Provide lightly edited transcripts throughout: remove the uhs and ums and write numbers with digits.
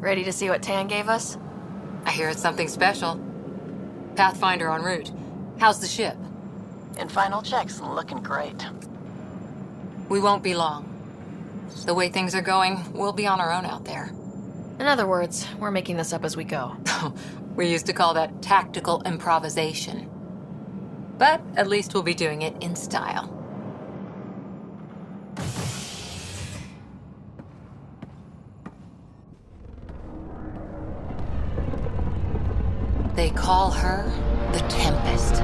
Ready to see what Tan gave us? I hear it's something special. Pathfinder en route. How's the ship? In final checks, looking great. We won't be long. The way things are going, we'll be on our own out there. In other words, we're making this up as we go. We used to call that tactical improvisation. But at least we'll be doing it in style. They call her the Tempest.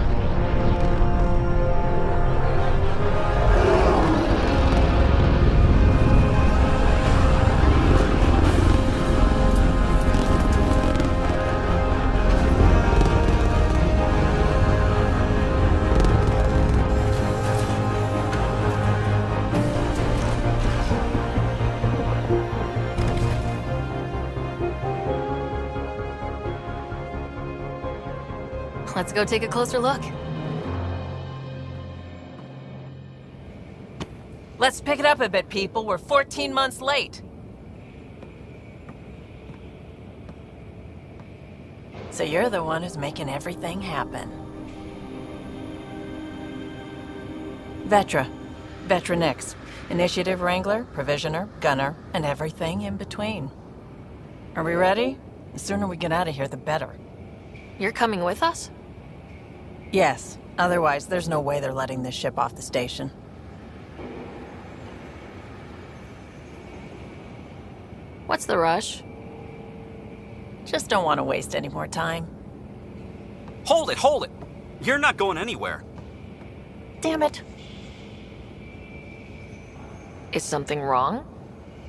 Let's go take a closer look. Let's pick it up a bit, people. We're 14 months late. So you're the one who's making everything happen. Vetra. Vetronix. Initiative Wrangler, Provisioner, Gunner, and everything in between. Are we ready? The sooner we get out of here, the better. You're coming with us? Yes. Otherwise, there's no way they're letting this ship off the station. What's the rush? Just don't want to waste any more time. Hold it, hold it! You're not going anywhere. Damn it. Is something wrong?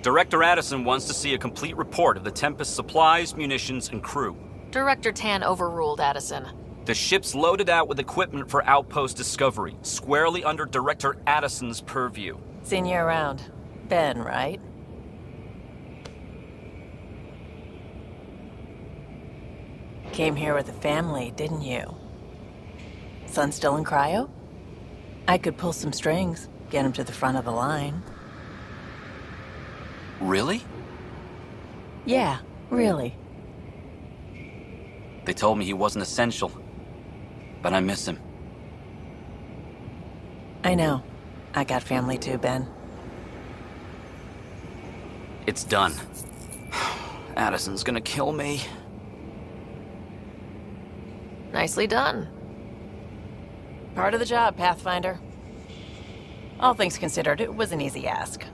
Director Addison wants to see a complete report of the Tempest's supplies, munitions, and crew. Director Tan overruled Addison. The ship's loaded out with equipment for outpost discovery, squarely under Director Addison's purview. Seen you around. Ben, right? Came here with a family, didn't you? Son still in cryo? I could pull some strings, get him to the front of the line. Really? Yeah, really. They told me he wasn't essential, but I miss him. I know. I got family too, Ben. It's done. Addison's gonna kill me. Nicely done. Part of the job, Pathfinder. All things considered, it was an easy ask.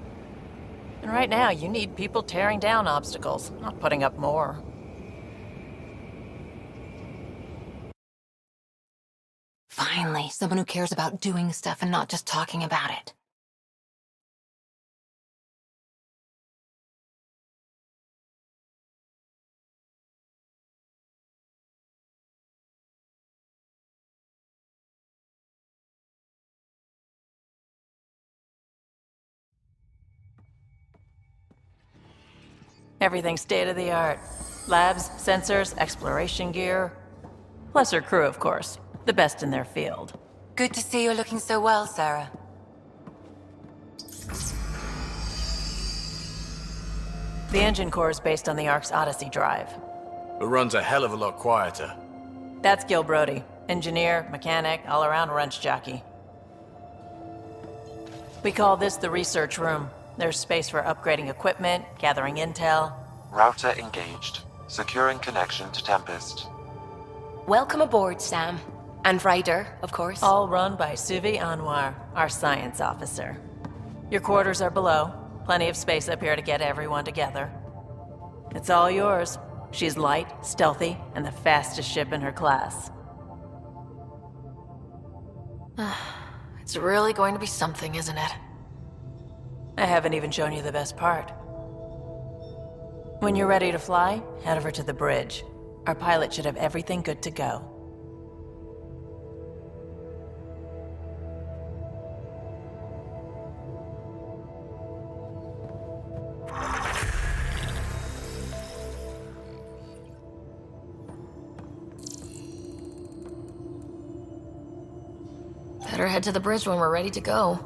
And right now, you need people tearing down obstacles, not putting up more. Finally, someone who cares about doing stuff and not just talking about it. Everything's state-of-the-art. Labs, sensors, exploration gear. Plus her crew, of course. The best in their field. Good to see you looking so well, Sara. The engine core is based on the Ark's Odyssey drive. It runs a hell of a lot quieter. That's Gil Brody. Engineer, mechanic, all-around wrench jockey. We call this the research room. There's space for upgrading equipment, gathering intel. Router engaged. Securing connection to Tempest. Welcome aboard, Sam. And Ryder, of course. All run by Suvi Anwar, our science officer. Your quarters are below. Plenty of space up here to get everyone together. It's all yours. She's light, stealthy, and the fastest ship in her class. It's really going to be something, isn't it? I haven't even shown you the best part. When you're ready to fly, head over to the bridge. Our pilot should have everything good to go. Better head to the bridge when we're ready to go.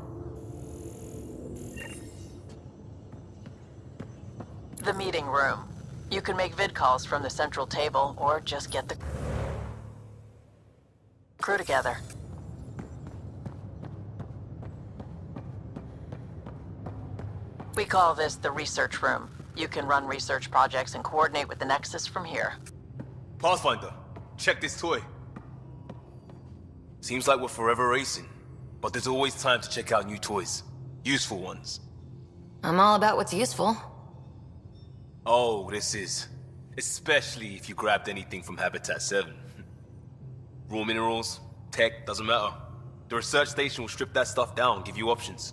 The meeting room. You can make vid calls from the central table, or just get the crew together. We call this the research room. You can run research projects and coordinate with the Nexus from here. Pathfinder, check this toy. Seems like we're forever racing, but there's always time to check out new toys. Useful ones. I'm all about what's useful. Oh, this is. Especially if you grabbed anything from Habitat 7. Raw minerals, tech, doesn't matter. The research station will strip that stuff down, give you options.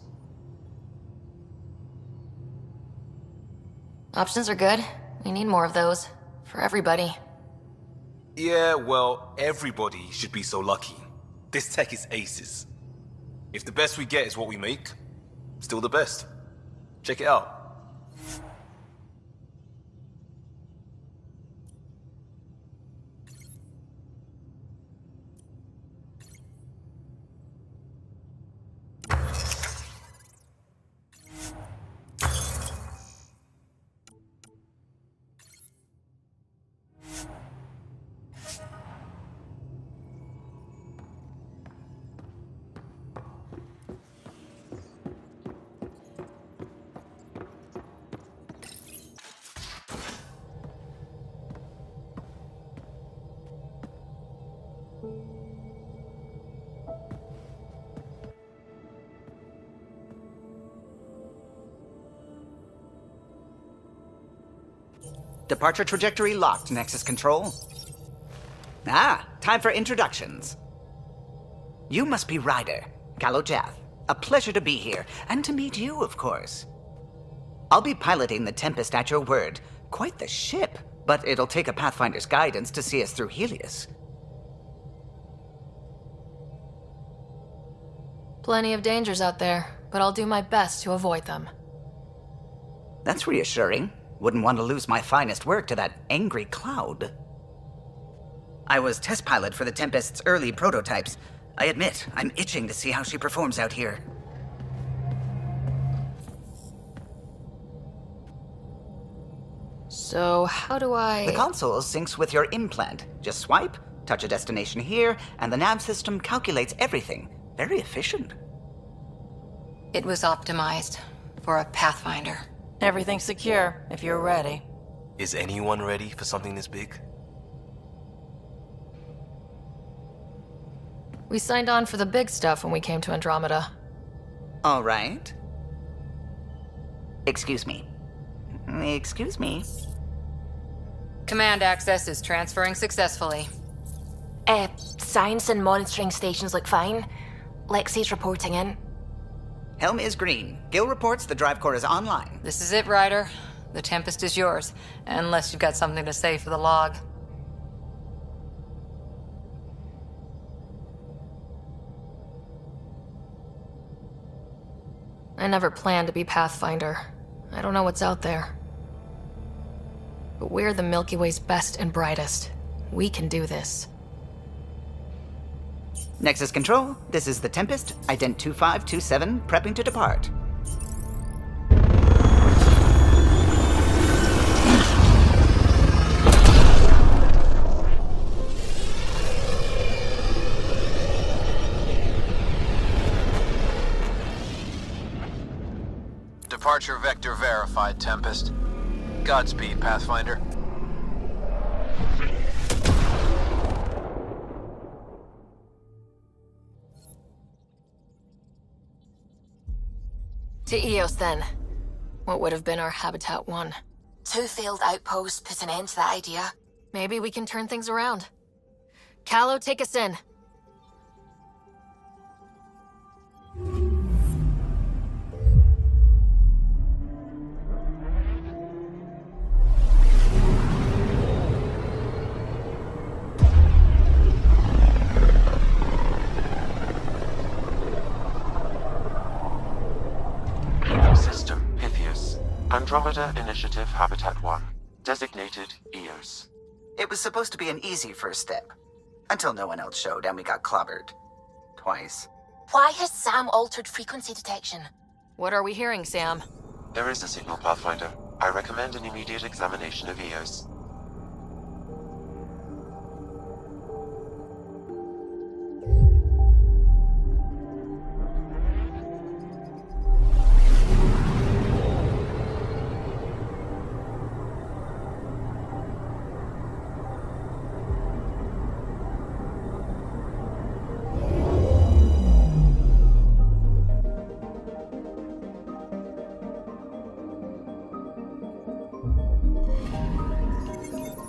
Options are good. We need more of those. For everybody. Yeah, well, everybody should be so lucky. This tech is aces. If the best we get is what we make, still the best. Check it out. Departure trajectory locked, Nexus Control. Ah, time for introductions. You must be Ryder, Kalojath. A pleasure to be here, and to meet you, of course. I'll be piloting the Tempest at your word. Quite the ship, but it'll take a Pathfinder's guidance to see us through Helios. Plenty of dangers out there, but I'll do my best to avoid them. That's reassuring. Wouldn't want to lose my finest work to that angry cloud. I was test pilot for the Tempest's early prototypes. I admit, I'm itching to see how she performs out here. So, how do I... The console syncs with your implant. Just swipe, touch a destination here, and the nav system calculates everything. Very efficient. It was optimized for a Pathfinder. Everything's secure, if you're ready. Is anyone ready for something this big? We signed on for the big stuff when we came to Andromeda. All right. Excuse me. Excuse me. Command access is transferring successfully. Science and monitoring stations look fine. Lexi's reporting in. Helm is green. Gil reports the drive core is online. This is it, Ryder. The Tempest is yours, unless you've got something to say for the log. I never planned to be Pathfinder. I don't know what's out there. But we're the Milky Way's best and brightest. We can do this. Nexus Control, this is the Tempest, Ident 2527, prepping to depart. Departure vector verified, Tempest. Godspeed, Pathfinder. To Eos, then. What would have been our Habitat 1? 2 failed outposts put an end to that idea. Maybe we can turn things around. Calo, take us in. System Pythias. Andromeda Initiative Habitat 1. Designated Eos. It was supposed to be an easy first step. Until no one else showed and we got clobbered. Twice. Why has Sam altered frequency detection? What are we hearing, Sam? There is a signal, Pathfinder. I recommend an immediate examination of EOS.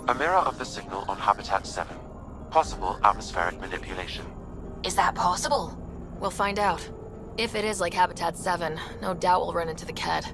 A mirror of the signal on Habitat 7. Possible atmospheric manipulation. Is that possible? We'll find out. If it is like Habitat 7, no doubt we'll run into the Kett.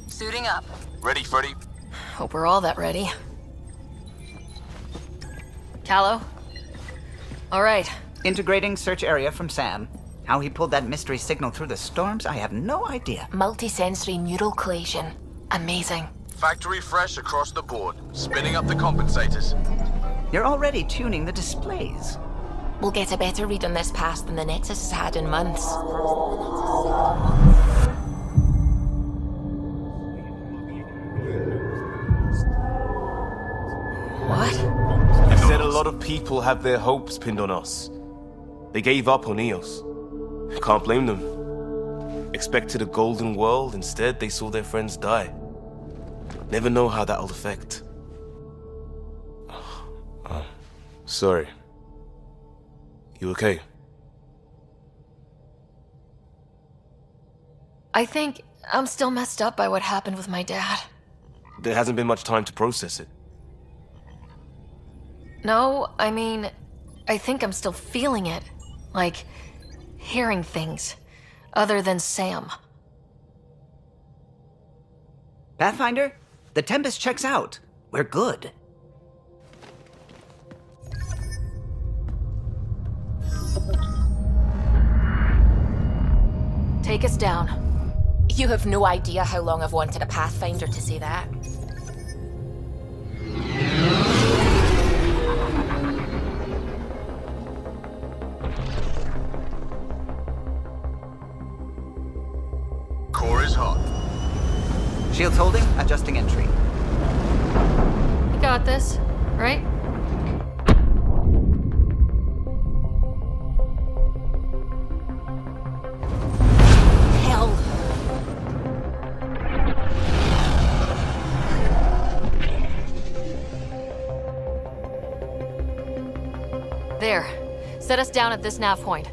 Suiting up. Ready, Freddy? Hope we're all that ready. Callow? All right. Integrating search area from Sam. How he pulled that mystery signal through the storms, I have no idea. Multisensory neural collation. Amazing. Factory fresh across the board. Spinning up the compensators. You're already tuning the displays. We'll get a better read on this pass than the Nexus has had in months. What? It said a lot of people have their hopes pinned on us. They gave up on EOS. I can't blame them. Expected a golden world, instead they saw their friends die. Never know how that'll affect. Sorry. You okay? I think I'm still messed up by what happened with my dad. There hasn't been much time to process it. No, I mean, I think I'm still feeling it. Like, hearing things. Other than Sam. Pathfinder, the Tempest checks out. We're good. Take us down. You have no idea how long I've wanted a Pathfinder to say that. Core is hot. Shields holding, adjusting entry. You got this, right? Hell. There. Set us down at this nav point.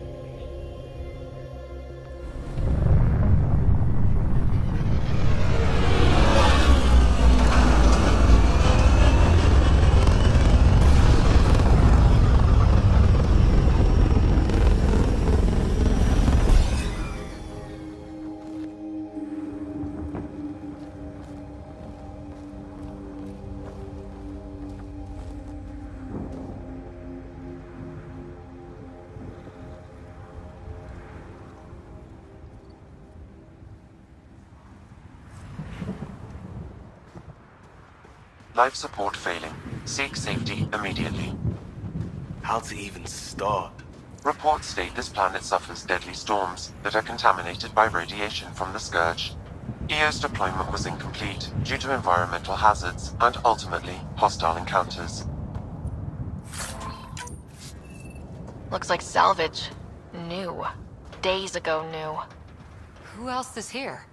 Life support failing. Seek safety immediately. How to even start? Reports state this planet suffers deadly storms that are contaminated by radiation from the Scourge. EO's deployment was incomplete due to environmental hazards and ultimately hostile encounters. Looks like salvage. New. Days ago new. Who else is here?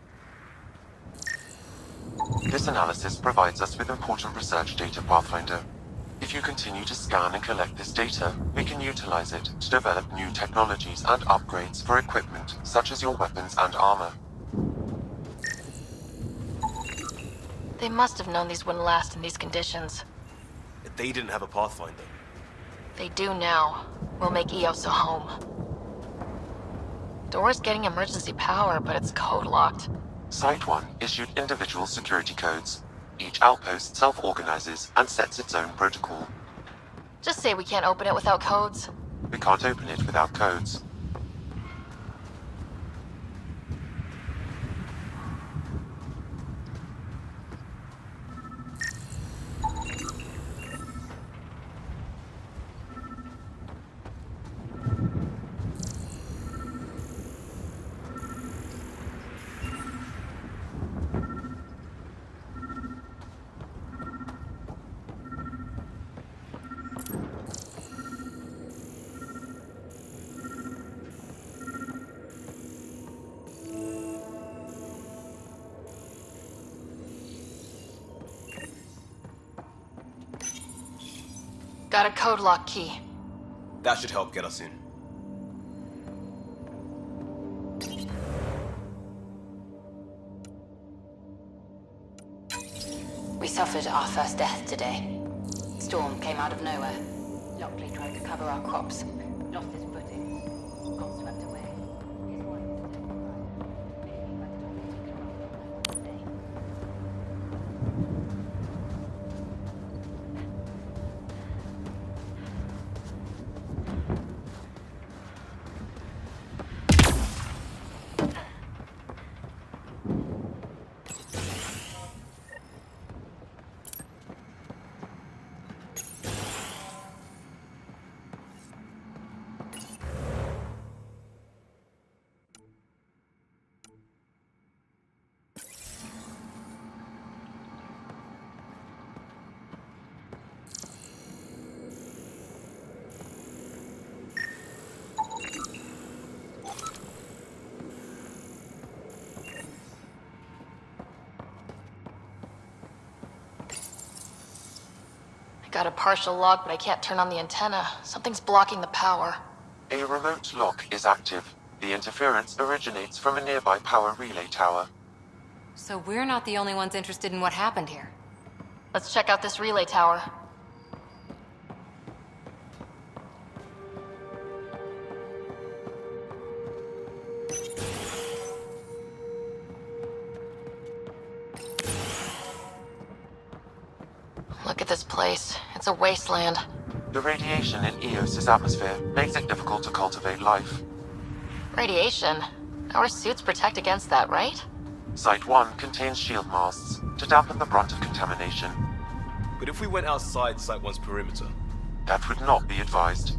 This analysis provides us with important research data, Pathfinder. If you continue to scan and collect this data, we can utilize it to develop new technologies and upgrades for equipment such as your weapons and armor. They must have known these wouldn't last in these conditions. They didn't have a Pathfinder. They do now. We'll make Eos a home. Door's getting emergency power, but it's code locked. Site 1 issued individual security codes. Each outpost self-organizes and sets its own protocol. Just say we can't open it without codes. We can't open it without codes. Got a code lock key. That should help get us in. We suffered our first death today. Storm came out of nowhere. Lockley tried to cover our crops. Lost his footing. Got swept away. His wife was dead. Maybe by the time we took him out that day. Got a partial lock, but I can't turn on the antenna. Something's blocking the power. A remote lock is active. The interference originates from a nearby power relay tower. So we're not the only ones interested in what happened here. Let's check out this relay tower. Look at this place. It's a wasteland. The radiation in Eos's atmosphere makes it difficult to cultivate life. Radiation? Our suits protect against that, right? Site 1 contains shield masts to dampen the brunt of contamination. But if we went outside Site 1's perimeter? That would not be advised.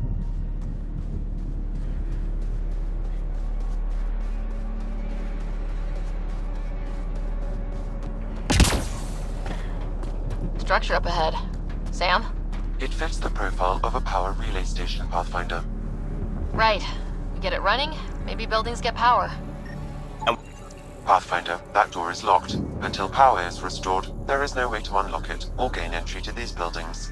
Structure up ahead. Sam? It fits the profile of a power relay station, Pathfinder. Right. We get it running, maybe buildings get power. Pathfinder, that door is locked. Until power is restored, there is no way to unlock it or gain entry to these buildings.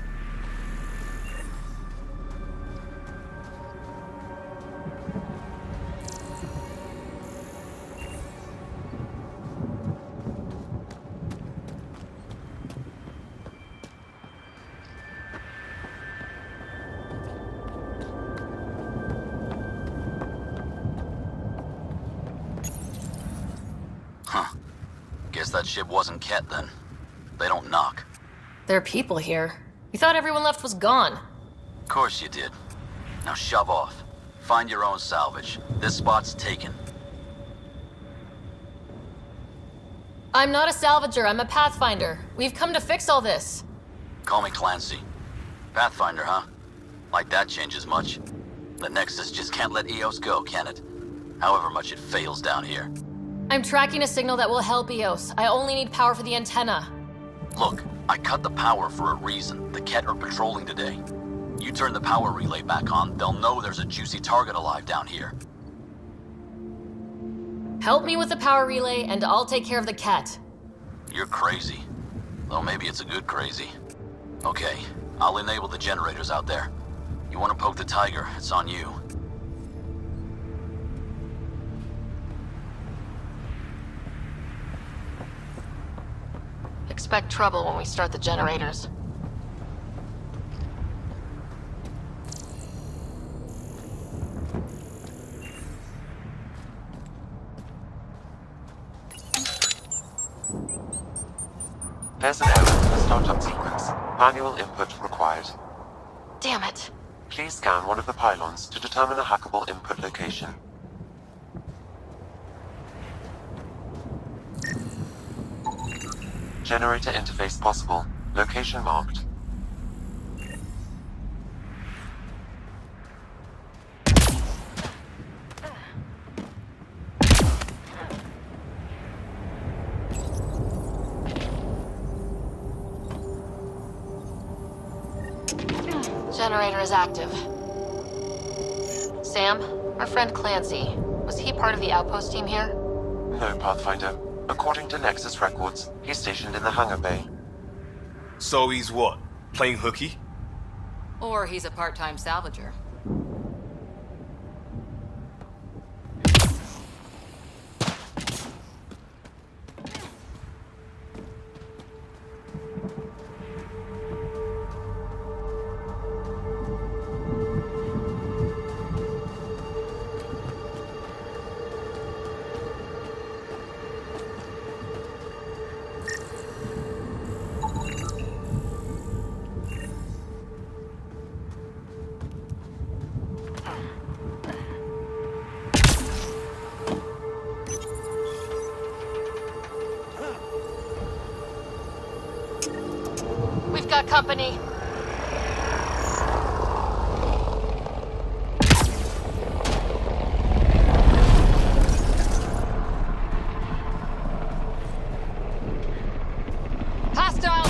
Guess that ship wasn't Kett then. They don't knock. There are people here. We thought everyone left was gone. Of course you did. Now shove off. Find your own salvage. This spot's taken. I'm not a salvager, I'm a pathfinder. We've come to fix all this. Call me Clancy. Pathfinder, huh? Like that changes much. The Nexus just can't let Eos go, can it? However much it fails down here. I'm tracking a signal that will help Eos. I only need power for the antenna. Look, I cut the power for a reason. The Kett are patrolling today. You turn the power relay back on, they'll know there's a juicy target alive down here. Help me with the power relay, and I'll take care of the Kett. You're crazy. Though maybe it's a good crazy. Okay, I'll enable the generators out there. You want to poke the tiger, it's on you. expect trouble when we start the generators. There's an error in the startup sequence. Manual input required. Damn it. Please scan one of the pylons to determine a hackable input location. Generator interface possible. Location marked. Generator is active. Sam, our friend Clancy, was he part of the outpost team here? No, Pathfinder. According to Nexus records, he's stationed in the hangar bay. So he's what? Playing hooky? Or he's a part-time salvager. We've got company. Hostile!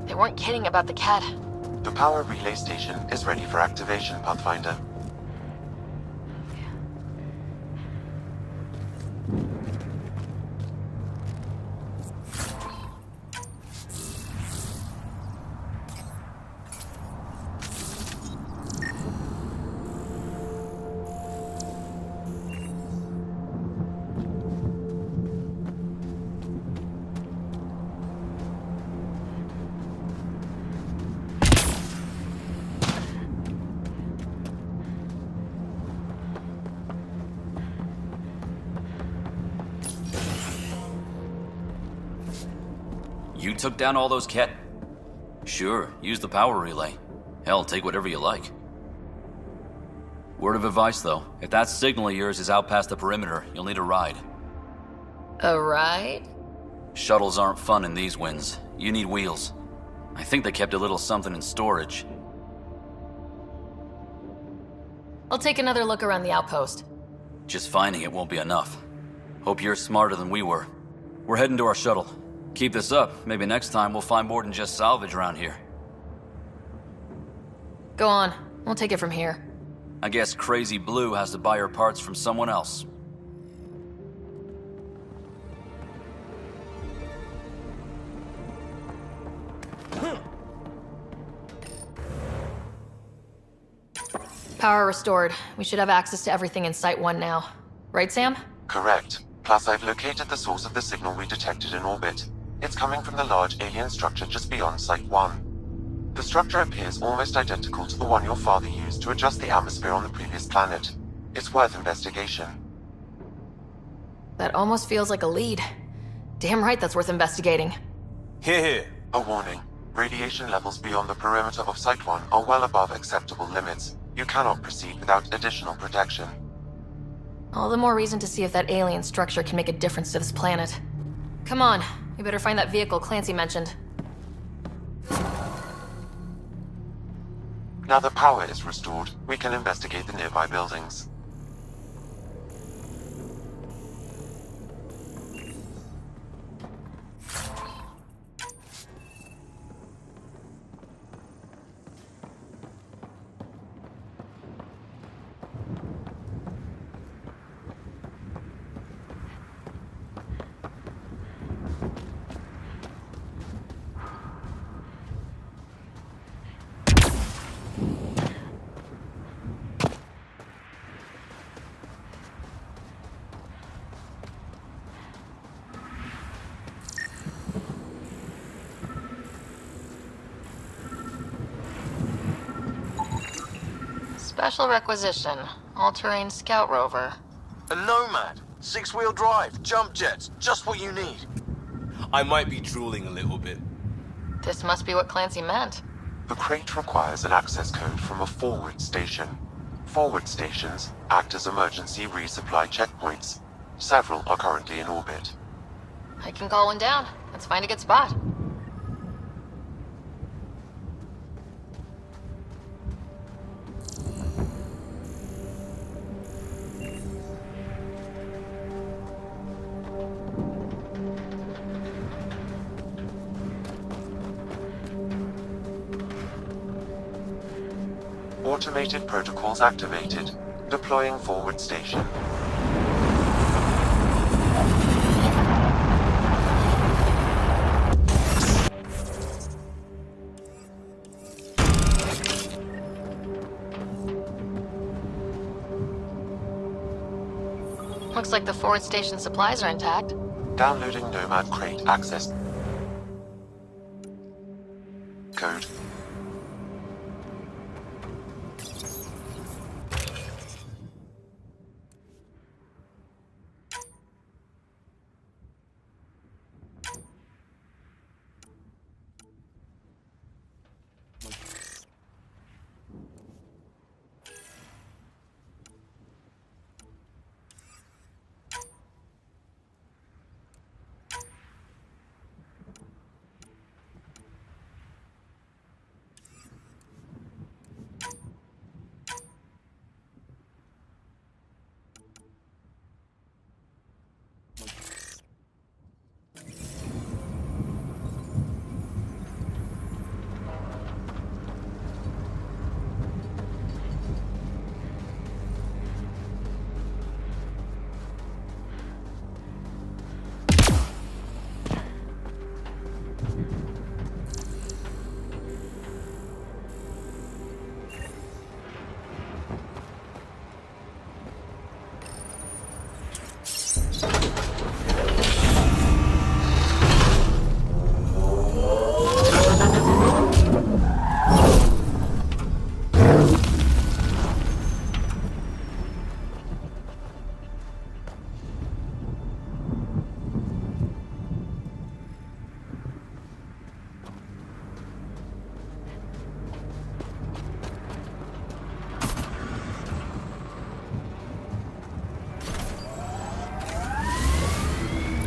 They weren't kidding about the Kett. The power relay station is ready for activation, Pathfinder. You took down all those Kett? Sure, use the power relay. Hell, take whatever you like. Word of advice, though. If that signal of yours is out past the perimeter, you'll need a ride. A ride? Shuttles aren't fun in these winds. You need wheels. I think they kept a little something in storage. I'll take another look around the outpost. Just finding it won't be enough. Hope you're smarter than we were. We're heading to our shuttle. Keep this up. Maybe next time we'll find more than just salvage around here. Go on. We'll take it from here. I guess Crazy Blue has to buy her parts from someone else. Power restored. We should have access to everything in Site 1 now. Right, Sam? Correct. Plus, I've located the source of the signal we detected in orbit. It's coming from the large alien structure just beyond Site 1. The structure appears almost identical to the one your father used to adjust the atmosphere on the previous planet. It's worth investigation. That almost feels like a lead. Damn right that's worth investigating. Here. A warning. Radiation levels beyond the perimeter of Site 1 are well above acceptable limits. You cannot proceed without additional protection. All the more reason to see if that alien structure can make a difference to this planet. Come on, we better find that vehicle Clancy mentioned. Now that power is restored, we can investigate the nearby buildings. Special requisition. All-terrain scout rover. A Nomad. 6-wheel drive. Jump jets. Just what you need. I might be drooling a little bit. This must be what Clancy meant. The crate requires an access code from a forward station. Forward stations act as emergency resupply checkpoints. Several are currently in orbit. I can call one down. Let's find a good spot. Automated protocols activated. Deploying forward station. Looks like the forward station supplies are intact. Downloading Nomad crate access code.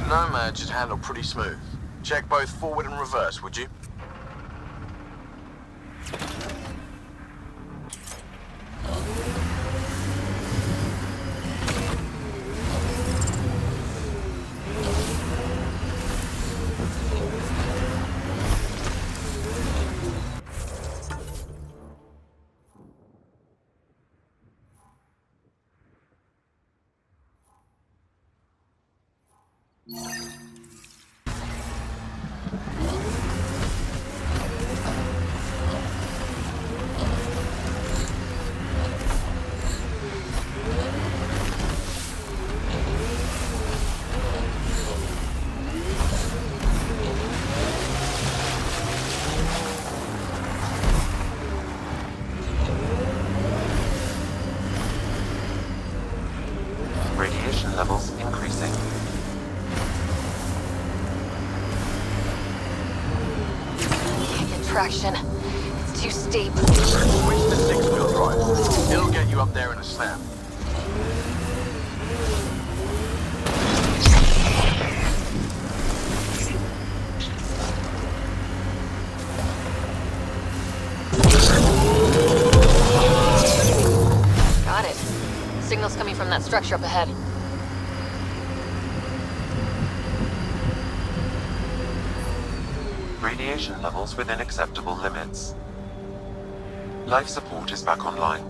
Nomad should handle pretty smooth. Check both forward and reverse, would you? Radiation levels increasing. Can't get traction. It's too steep. Switch to six-wheel drive. It'll get you up there in a snap. Got it. Signal's coming from that structure up ahead. Radiation levels within acceptable limits. Life support is back online.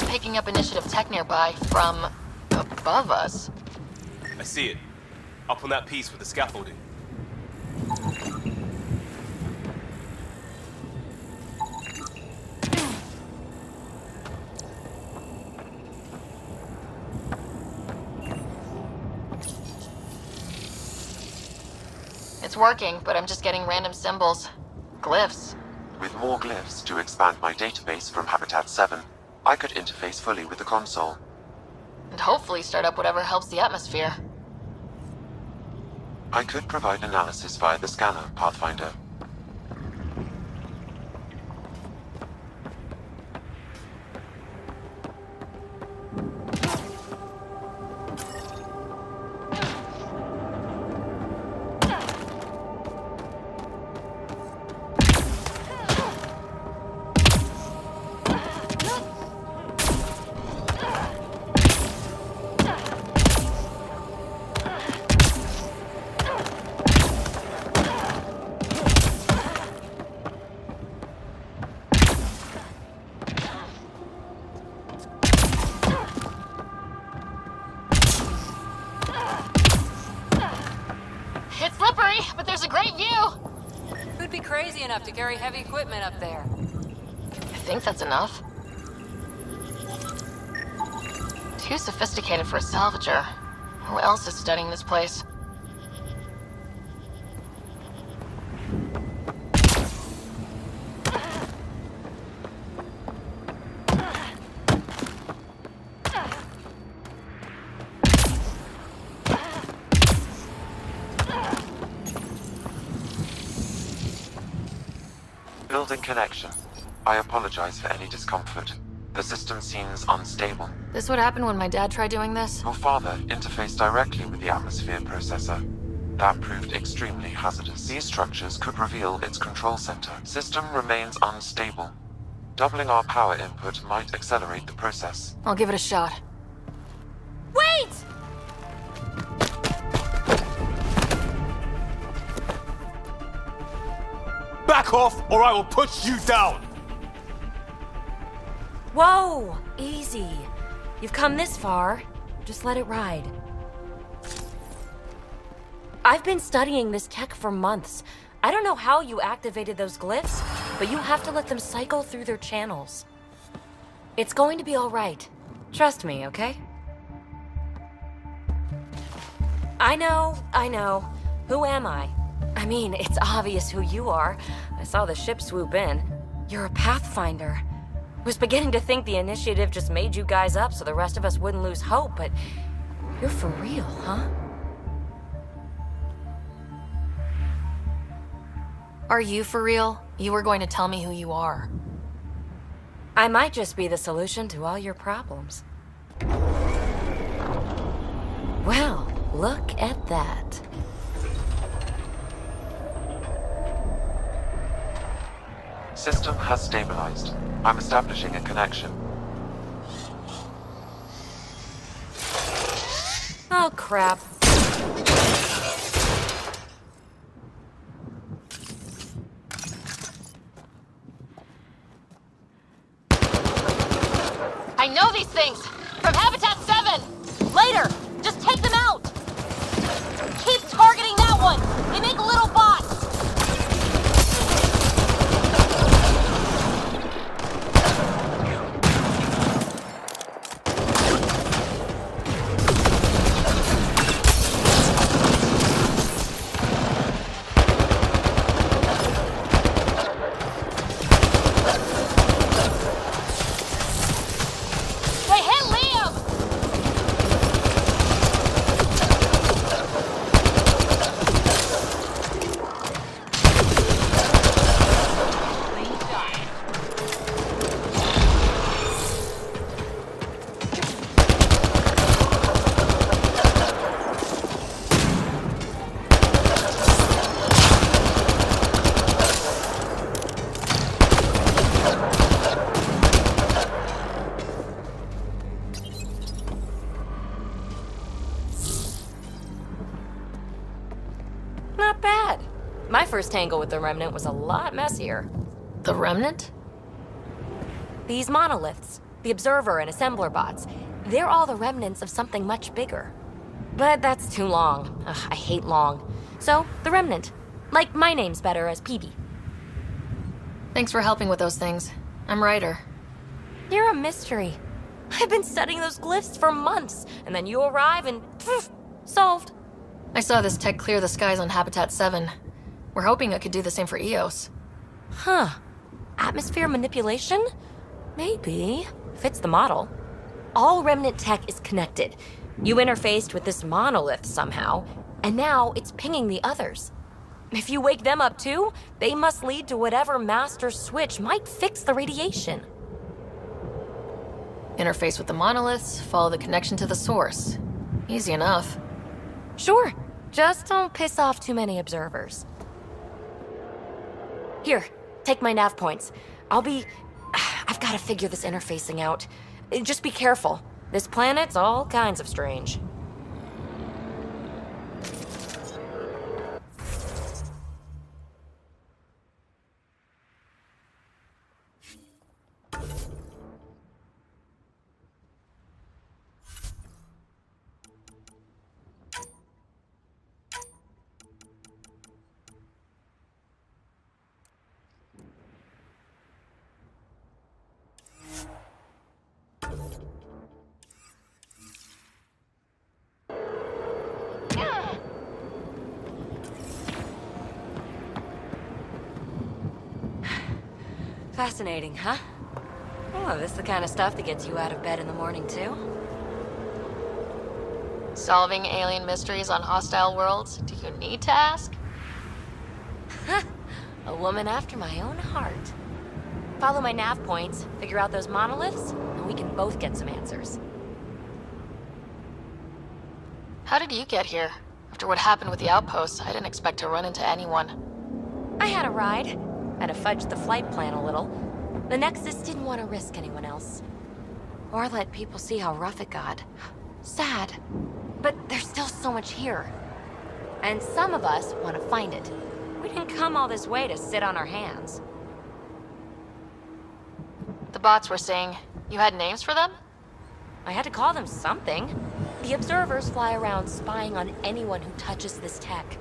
Picking up initiative tech nearby from above us. I see it. Up on that piece with the scaffolding. It's working, but I'm just getting random symbols. Glyphs. With more glyphs to expand my database from Habitat 7, I could interface fully with the console. And hopefully start up whatever helps the atmosphere. I could provide analysis via the scanner, Pathfinder. It's slippery, but there's a great view. Who'd be crazy enough to carry heavy equipment up there? I think that's enough. Too sophisticated for a salvager. Who else is studying this place? Building connection. I apologize for any discomfort. The system seems unstable. This would happen when my dad tried doing this? Your father interfaced directly with the atmosphere processor. That proved extremely hazardous. These structures could reveal its control center. System remains unstable. Doubling our power input might accelerate the process. I'll give it a shot. Wait! Back off, or I will put you down! Whoa! Easy. You've come this far. Just let it ride. I've been studying this tech for months. I don't know how you activated those glyphs, but you have to let them cycle through their channels. It's going to be all right. Trust me, okay? I know. Who am I? I mean, it's obvious who you are. I saw the ship swoop in. You're a Pathfinder. Was beginning to think the initiative just made you guys up so the rest of us wouldn't lose hope, but you're for real, huh? Are you for real? You were going to tell me who you are. I might just be the solution to all your problems. Well, Look at that. System has stabilized. I'm establishing a connection. Oh, crap. I know these things! From Habitat 7! Later! Just take them out! Keep targeting that one! They make little bots! They hit Liam! Not bad. My first tangle with the Remnant was a lot messier. The Remnant? These monoliths, the Observer and Assembler bots, they're all the remnants of something much bigger. But that's too long. Ugh, I hate long. So, the Remnant. Like, my name's better as PB. Thanks for helping with those things. I'm Ryder. You're a mystery. I've been studying those glyphs for months, and then you arrive and poof, solved. I saw this tech clear the skies on Habitat 7. We're hoping it could do the same for EOS. Huh. Atmosphere manipulation? Maybe. Fits the model. All Remnant tech is connected. You interfaced with this monolith somehow, and now it's pinging the others. If you wake them up too, they must lead to whatever master switch might fix the radiation. Interface with the monoliths, follow the connection to the source. Easy enough. Sure. Just don't piss off too many observers. Here, take my nav points. I've got to figure this interfacing out. Just be careful. This planet's all kinds of strange. Fascinating, huh? Oh, this is the kind of stuff that gets you out of bed in the morning, too? Solving alien mysteries on hostile worlds? Do you need to ask? A woman after my own heart. Follow my nav points, figure out those monoliths, and we can both get some answers. How did you get here? After what happened with the outposts, I didn't expect to run into anyone. I had a ride. Had to fudge the flight plan a little. The Nexus didn't want to risk anyone else. Or let people see how rough it got. Sad. But there's still so much here. And some of us want to find it. We didn't come all this way to sit on our hands. The bots were saying you had names for them? I had to call them something. The observers fly around spying on anyone who touches this tech.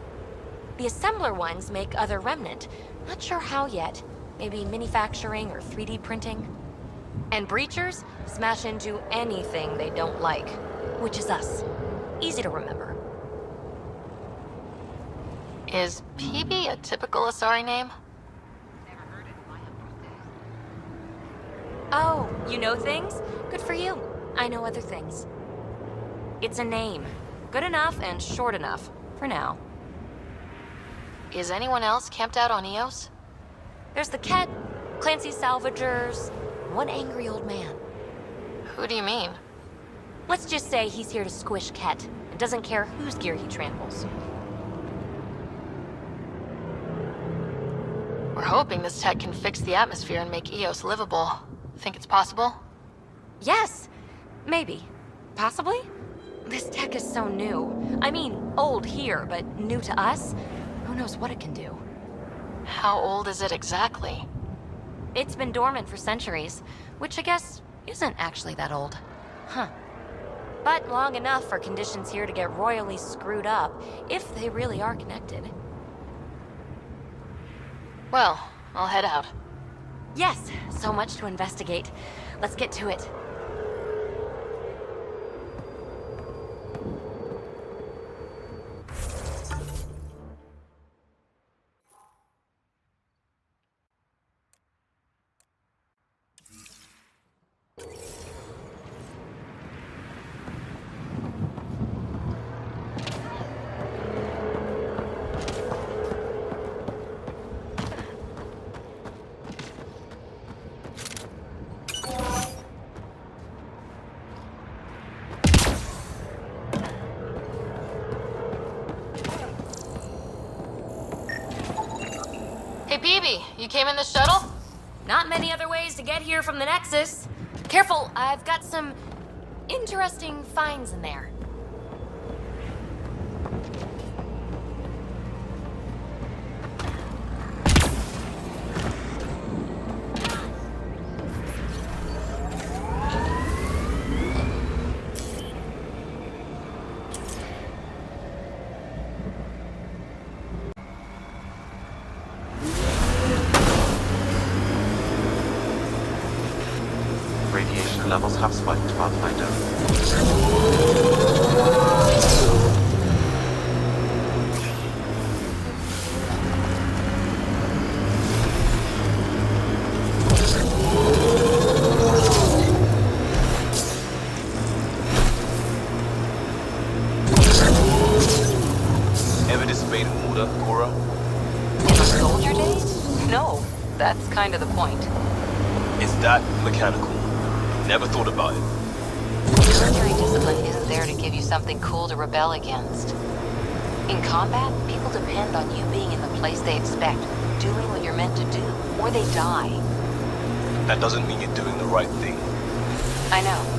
The assembler ones make other Remnant. Not sure how yet. Maybe manufacturing or 3D printing. And breachers smash into anything they don't like, which is us. Easy to remember. Is PB a typical Asari name? Oh, you know things? Good for you. I know other things. It's a name. Good enough and short enough, for now. Is anyone else camped out on EOS? There's the Kett, Clancy's salvagers, one angry old man. Who do you mean? Let's just say he's here to squish Kett. It doesn't care whose gear he tramples. We're hoping this tech can fix the atmosphere and make Eos livable. Think it's possible? Yes! Maybe. Possibly? This tech is so new. I mean, old here, but new to us? Who knows what it can do? How old is it exactly? It's been dormant for centuries, which I guess isn't actually that old. Huh. But long enough for conditions here to get royally screwed up, if they really are connected. Well, I'll head out. Yes, so much to investigate. Let's get to it. Hey, BB, you came in the shuttle? Not many other ways to get here from the Nexus. Careful, I've got some interesting finds in there. Radiation levels have spiked, Pathfinder. Ever disobeyed an order, Cora? In the soldier days? No, that's kind of the point. Is that mechanical? Never thought about it. Military discipline isn't there to give you something cool to rebel against. In combat, people depend on you being in the place they expect, doing what you're meant to do, or they die. That doesn't mean you're doing the right thing. I know.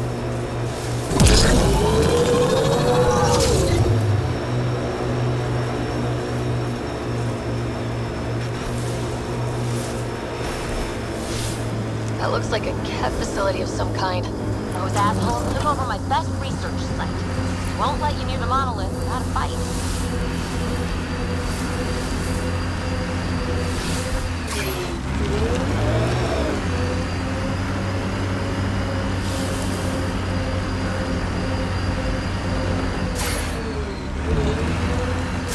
That looks like a Kett facility of some kind. Those assholes took over my best research site. Won't let you near the Monolith without a fight.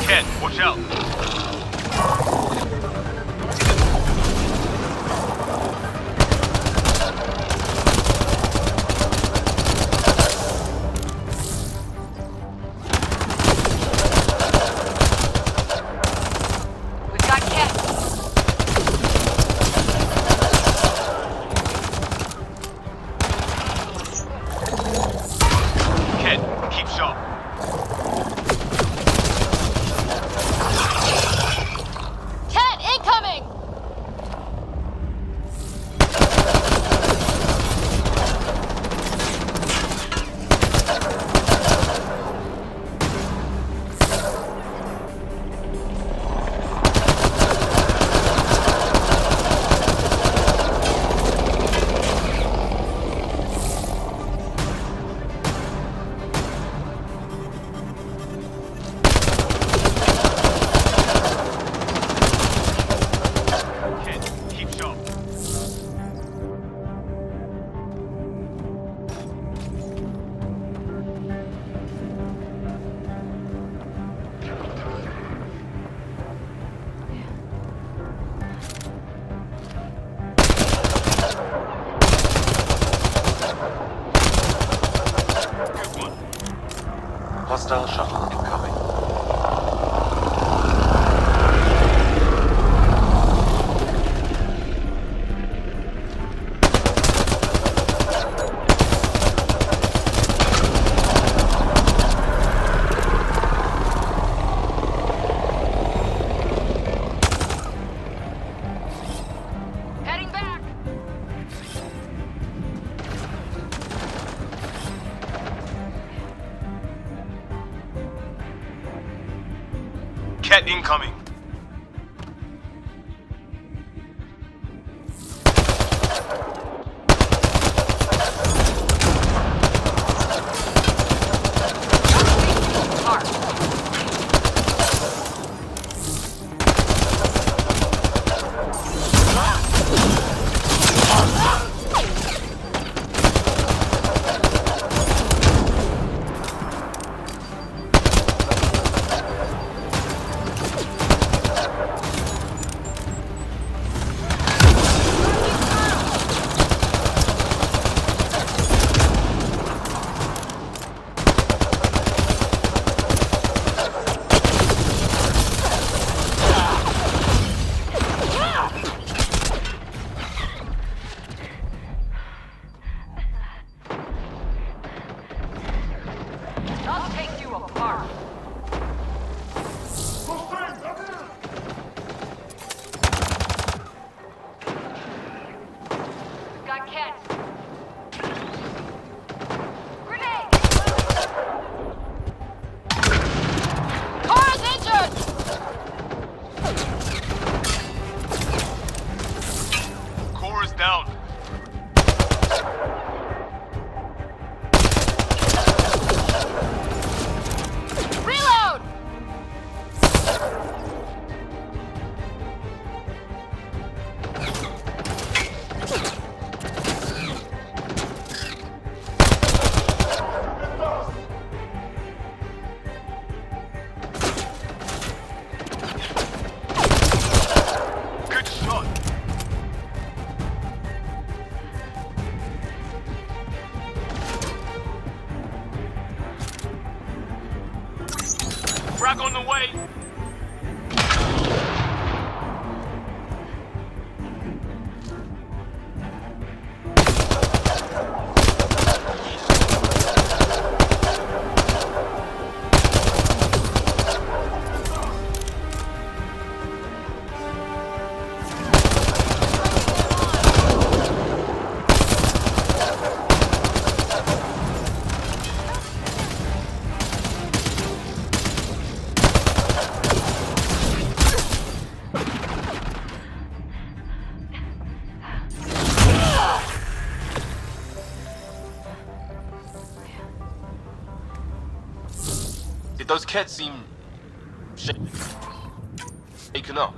Kett, watch out! We've got Kett. Kett, keep sharp. Kett incoming. I'll take you apart. Got Kett. Grenade! Car's injured! Core is down. Reload! Good shot. Frag on the way. Did those Kett seem shaken up?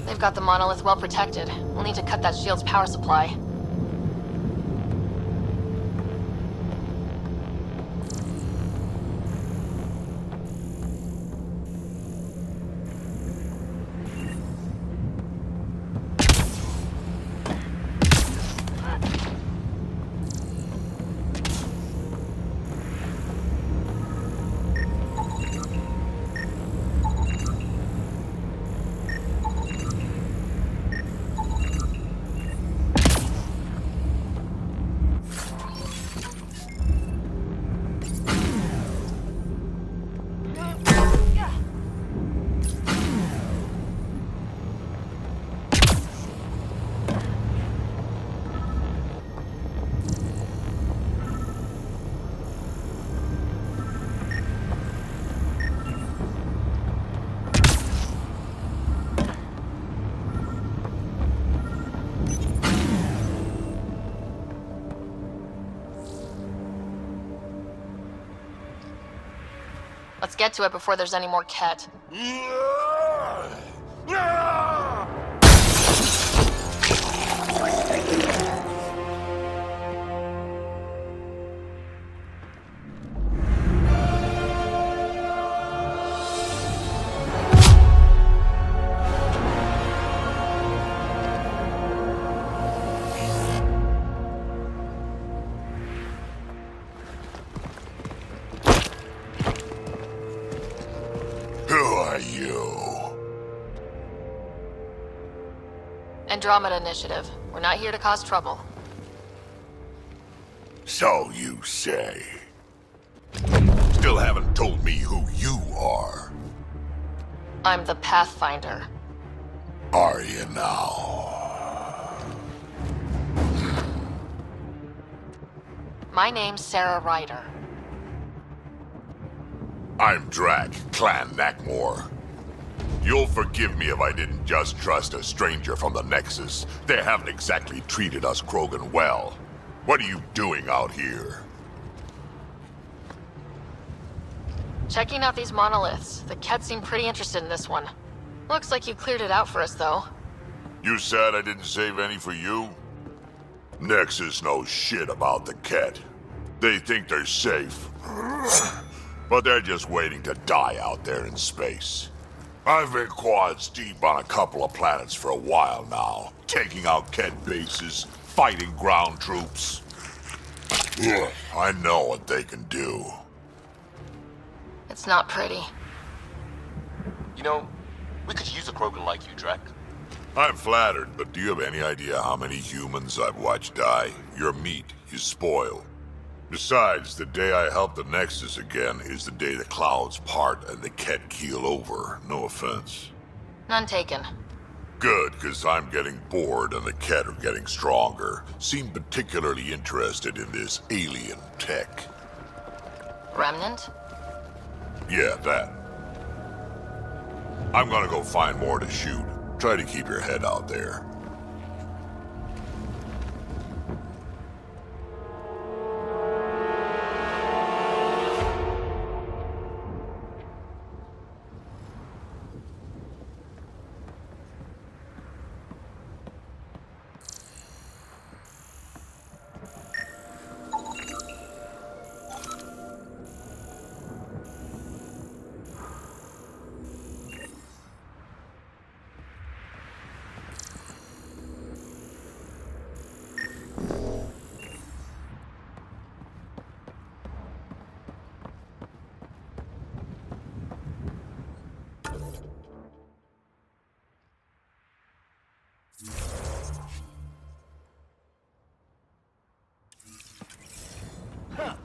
They've got the Monolith well protected. We'll need to cut that shield's power supply. get to it before there's any more Kett. Andromeda Initiative. We're not here to cause trouble. So you say. Still haven't told me who you are. I'm the Pathfinder. Are you now? My name's Sara Ryder. I'm Drac, Clan Nakmor. You'll forgive me if I didn't just trust a stranger from the Nexus. They haven't exactly treated us Krogan well. What are you doing out here? Checking out these monoliths. The Kett seem pretty interested in this one. Looks like you cleared it out for us, though. You said I didn't save any for you? Nexus knows shit about the Kett. They think they're safe. But they're just waiting to die out there in space. I've been quads deep on a couple of planets for a while now, taking out Kett bases, fighting ground troops. Ugh, I know what they can do. It's not pretty. You know, we could use a Krogan like you, Drac. I'm flattered, but do you have any idea how many humans I've watched die? Your meat is spoiled. Besides, the day I help the Nexus again is the day the clouds part and the Kett keel over. No offense. None taken. Good, because I'm getting bored and the Kett are getting stronger. Seem particularly interested in this alien tech. Remnant? Yeah, that. I'm gonna go find more to shoot. Try to keep your head out there.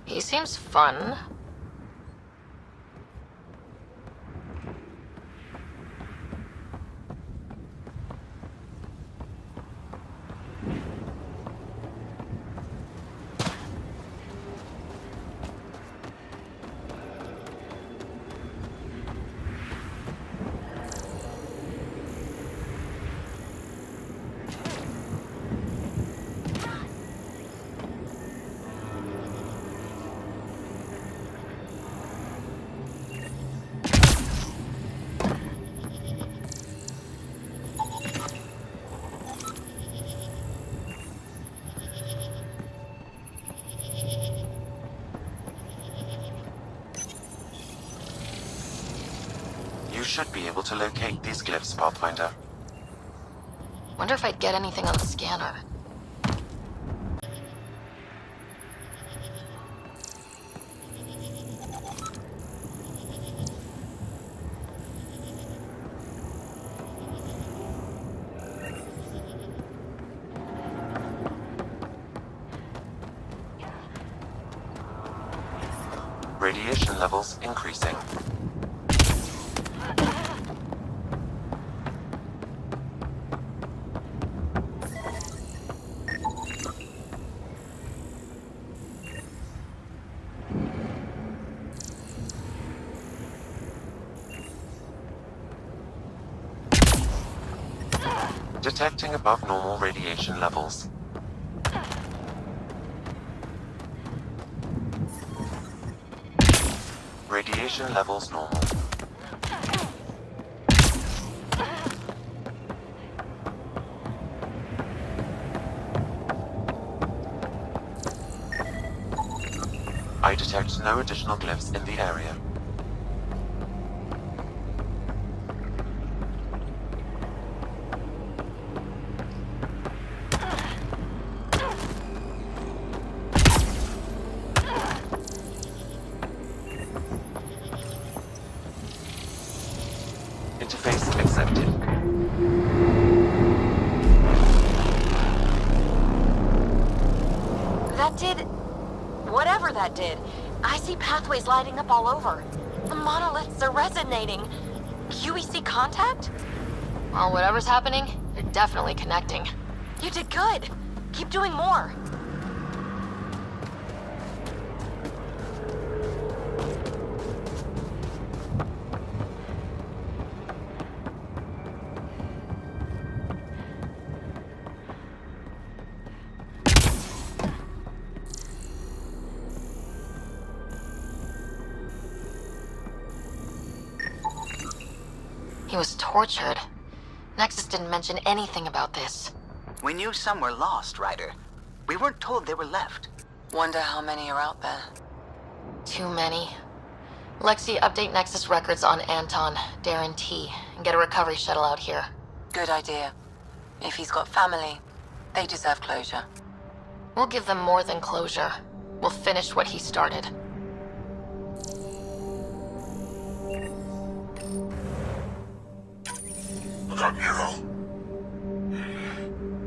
He seems fun. You should be able to locate these glyphs, Pathfinder. Wonder if I'd get anything on the scanner. Radiation levels increasing. Detecting above normal radiation levels. Radiation Purification levels normal. I detect no additional glyphs in the area. Interface accepted. That did... whatever that did. I see pathways lighting up all over. The monoliths are resonating. QEC contact? Well, whatever's happening, they're definitely connecting. You did good. Keep doing more. He was tortured. Nexus didn't mention anything about this. We knew some were lost, Ryder. We weren't told they were left. Wonder how many are out there. Too many. Lexi, update Nexus records on Anton, Darren T, and get a recovery shuttle out here. Good idea. If he's got family, they deserve closure. We'll give them more than closure. We'll finish what he started. Look out, Hero.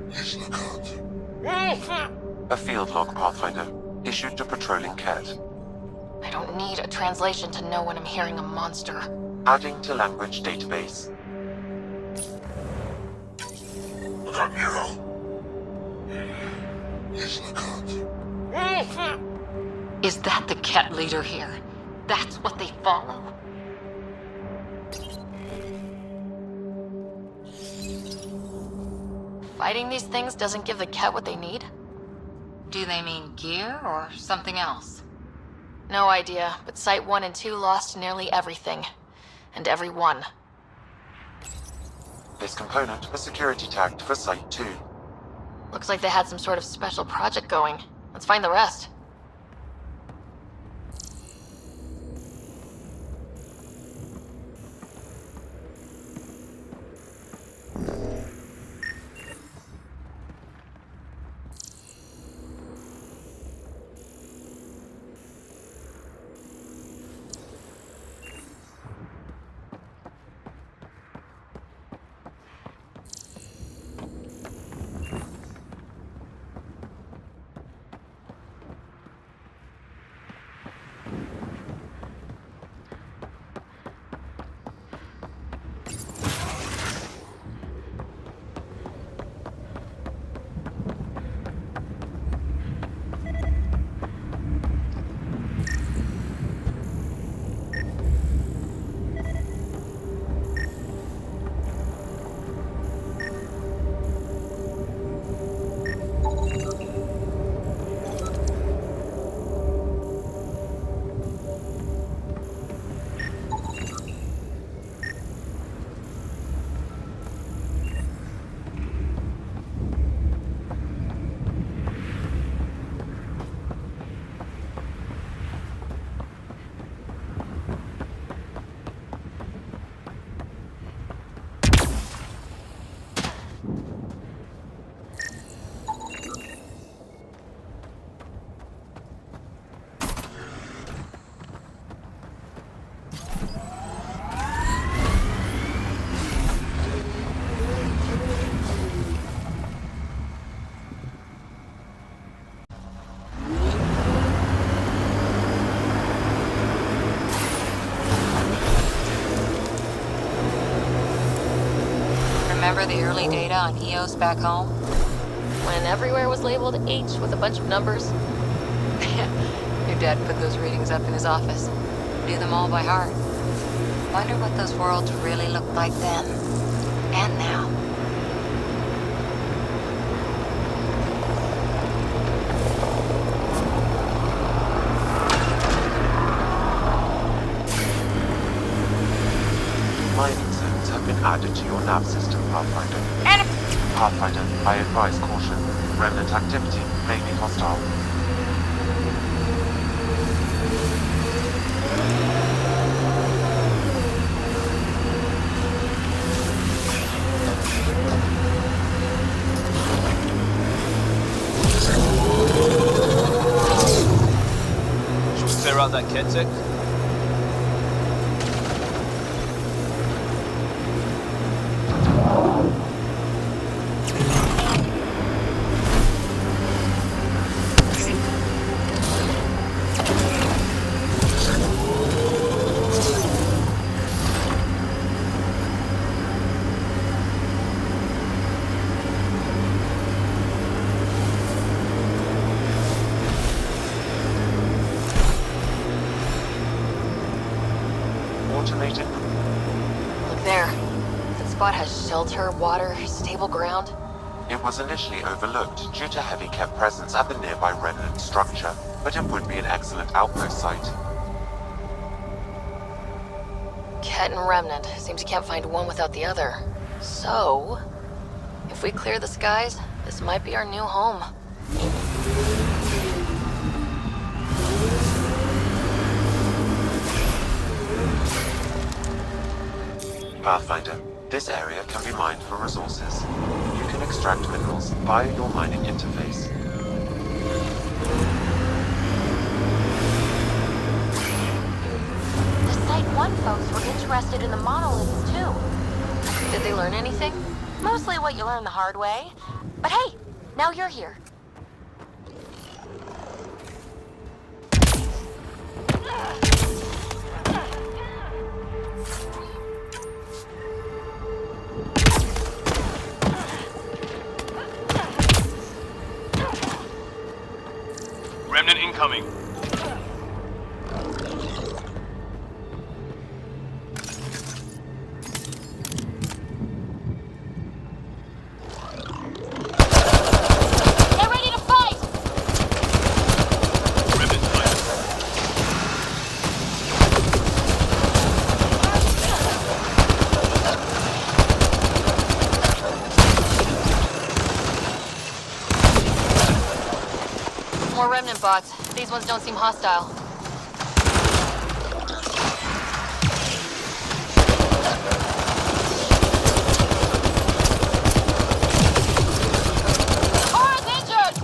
Please look out. A field log pathfinder issued to patrolling Kett. I don't need a translation to know when I'm hearing a monster. Adding to language database. Look out, Hero. Please look out. Is that the Kett leader here? That's what they follow? Fighting these things doesn't give the Kett what they need? Do they mean gear or something else? No idea, but Site 1 and 2 lost nearly everything. And everyone. This component was security tagged for Site 2. Looks like they had some sort of special project going. Let's find the rest. Remember the early data on EOS back home? When everywhere was labeled H with a bunch of numbers. Your dad put those readings up in his office. Knew them all by heart. Wonder what those worlds really looked like then. And now. nav system, Pathfinder. Pathfinder, I advise caution. Remnant activity may be hostile. Should we clear out that Kett tech? Automated. Look there. That spot has shelter, water, stable ground. It was initially overlooked due to heavy Kett presence at the nearby Remnant structure, but it would be an excellent outpost site. Kett and Remnant. Seems you can't find one without the other. So, if we clear the skies, this might be our new home. Pathfinder, this area can be mined for resources. You can extract minerals via your mining interface. The Site 1 folks were interested in the monoliths, too. Did they learn anything? Mostly what you learn the hard way. But hey, now you're here. Remnant incoming. Get ready to fight! Remnant fighter. More Remnant bots. These ones don't seem hostile. Sara's injured!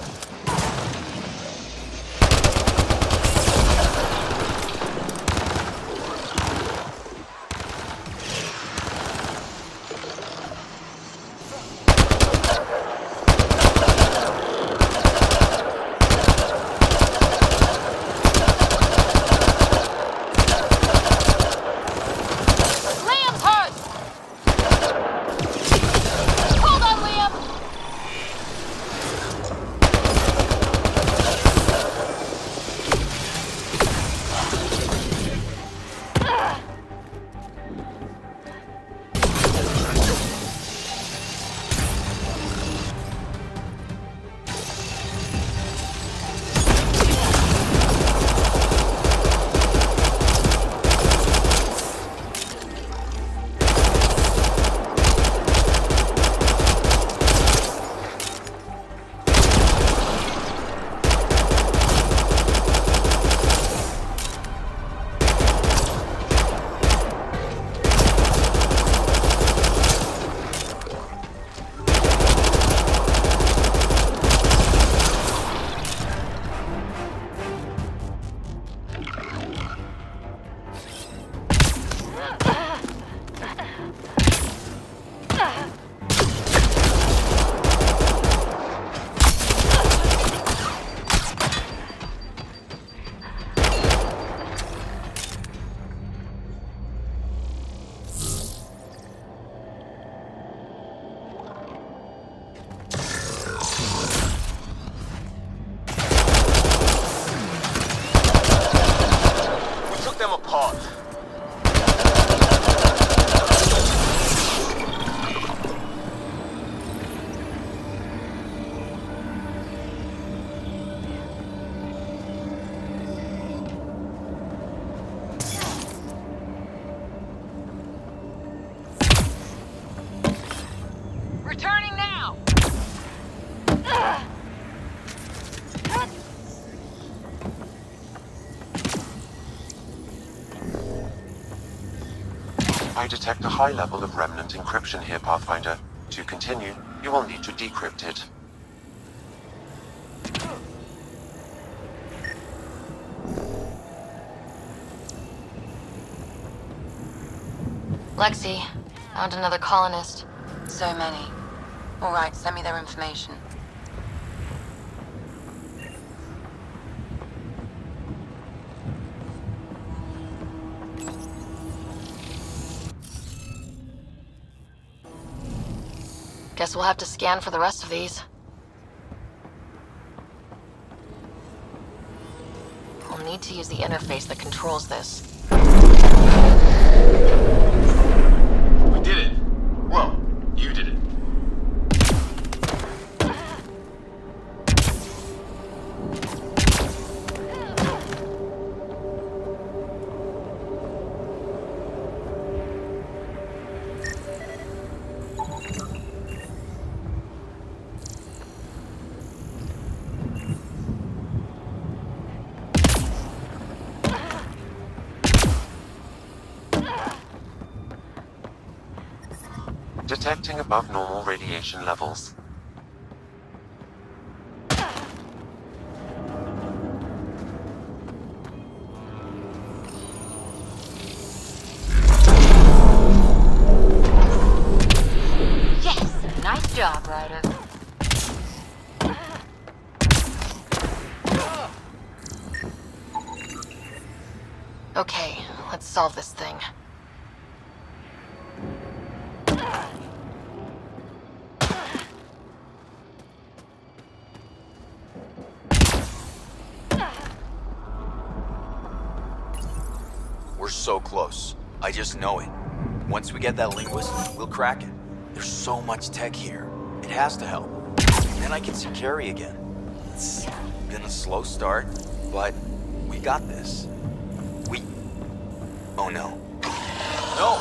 I detect a high level of remnant encryption here, Pathfinder. To continue, you will need to decrypt it. Lexi, found another colonist. So many. All right, send me their information. Guess we'll have to scan for the rest of these. We'll need to use the interface that controls this. We did it. Well, you did it. Detecting above normal radiation levels. Yes! Nice job, Ryder. Okay, let's solve this thing. We're so close. I just know it. Once we get that linguist, we'll crack it. There's so much tech here. It has to help. And then I can see Carrie again. It's been a slow start, but we got this. Oh no. No!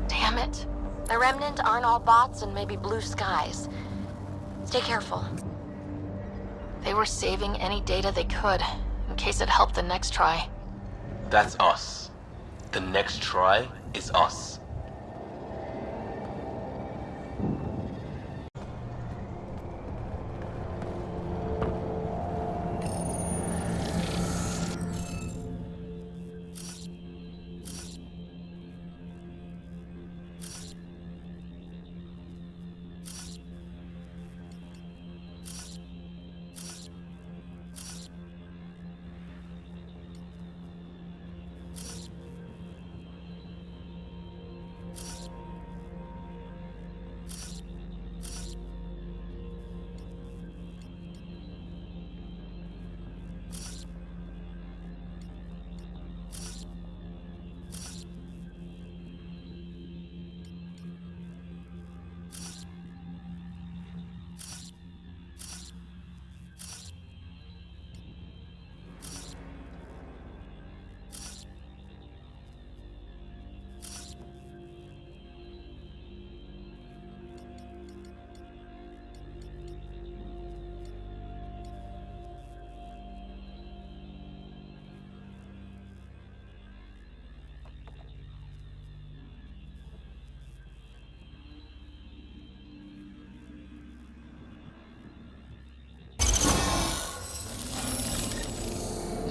Damn it. The Remnant aren't all bots and maybe blue skies. Stay careful. They were saving any data they could, in case it helped the next try. That's us. The next try is us.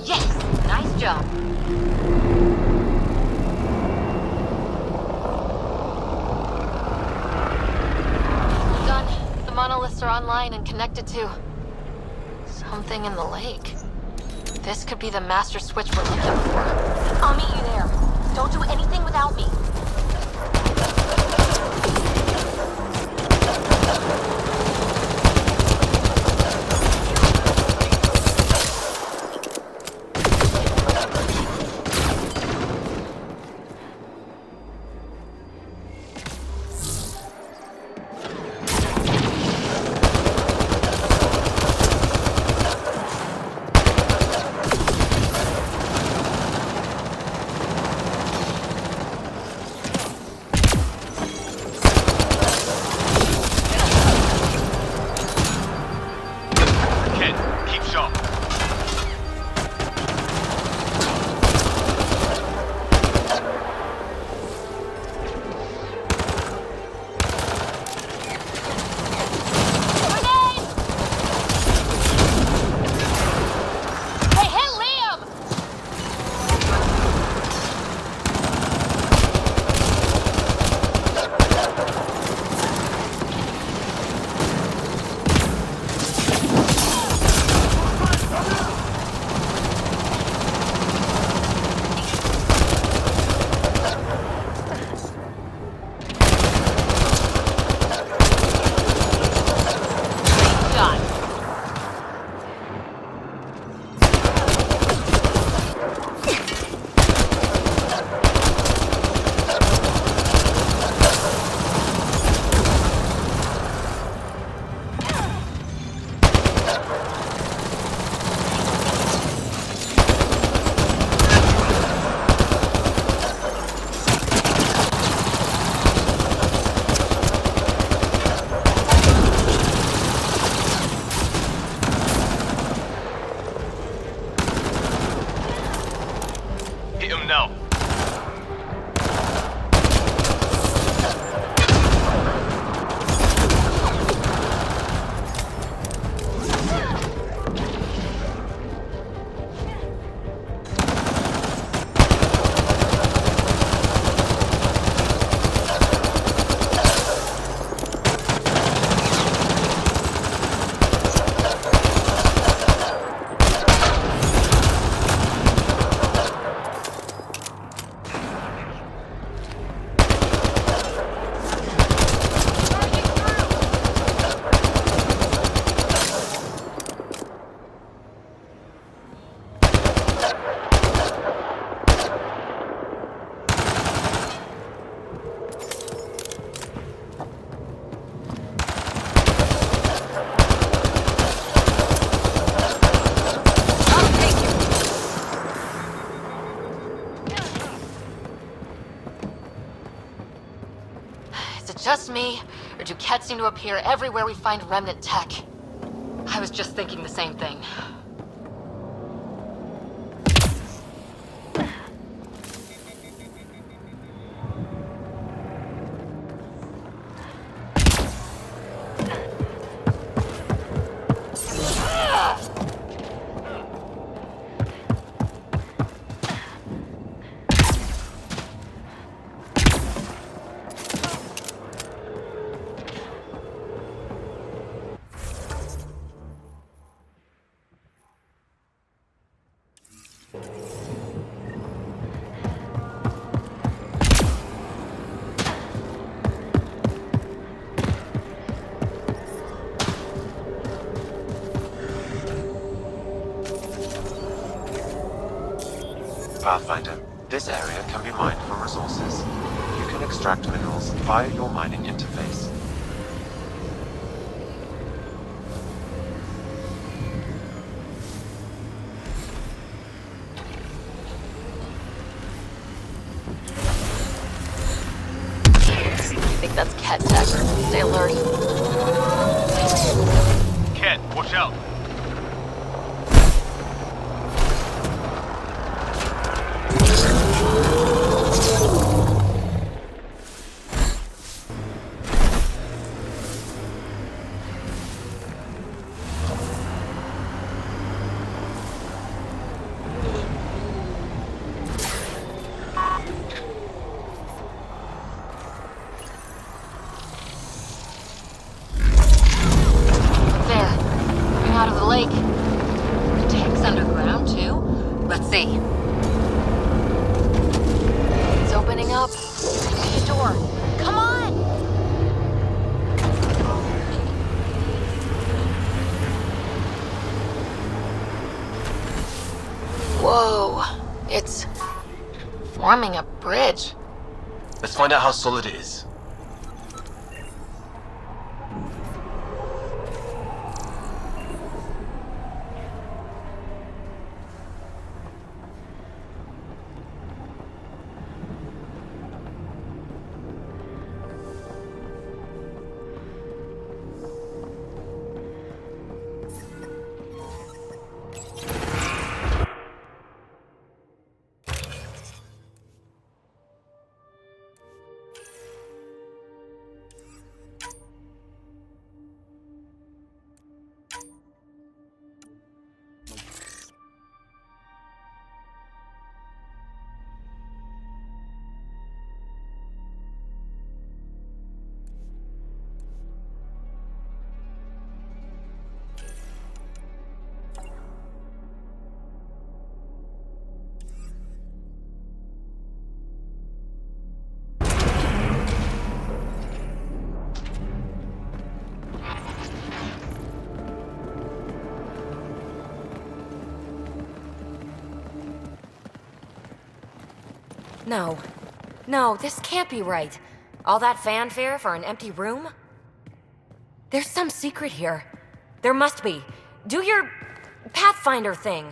Yes! Nice job. Done. The monoliths are online and connected to something in the lake. This could be the master switch we're looking for. I'll meet you there. Don't do anything without me. Is it just me, or do Kett seem to appear everywhere we find remnant tech? I was just thinking the same thing. Pathfinder, this area can be mined for resources. You can extract minerals via your mining interface. I think that's Kett tech. Stay alert. Kett, watch out! Out of the lake. The tank's underground, too. Let's see. It's opening up. The door. Come on! Whoa. It's forming a bridge. Let's find out how solid it is. No. No, this can't be right. All that fanfare for an empty room? There's some secret here. There must be. Do your Pathfinder thing.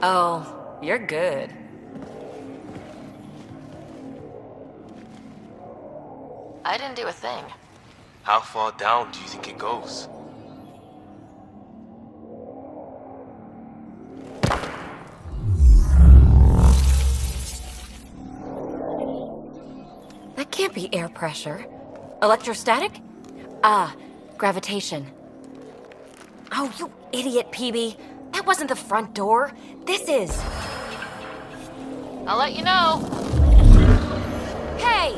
Oh, you're good. I didn't do a thing. How far down do you think it goes? That can't be air pressure. Electrostatic? Ah, gravitation. Oh, you idiot, PB. That wasn't the front door. This is. I'll let you know. Hey!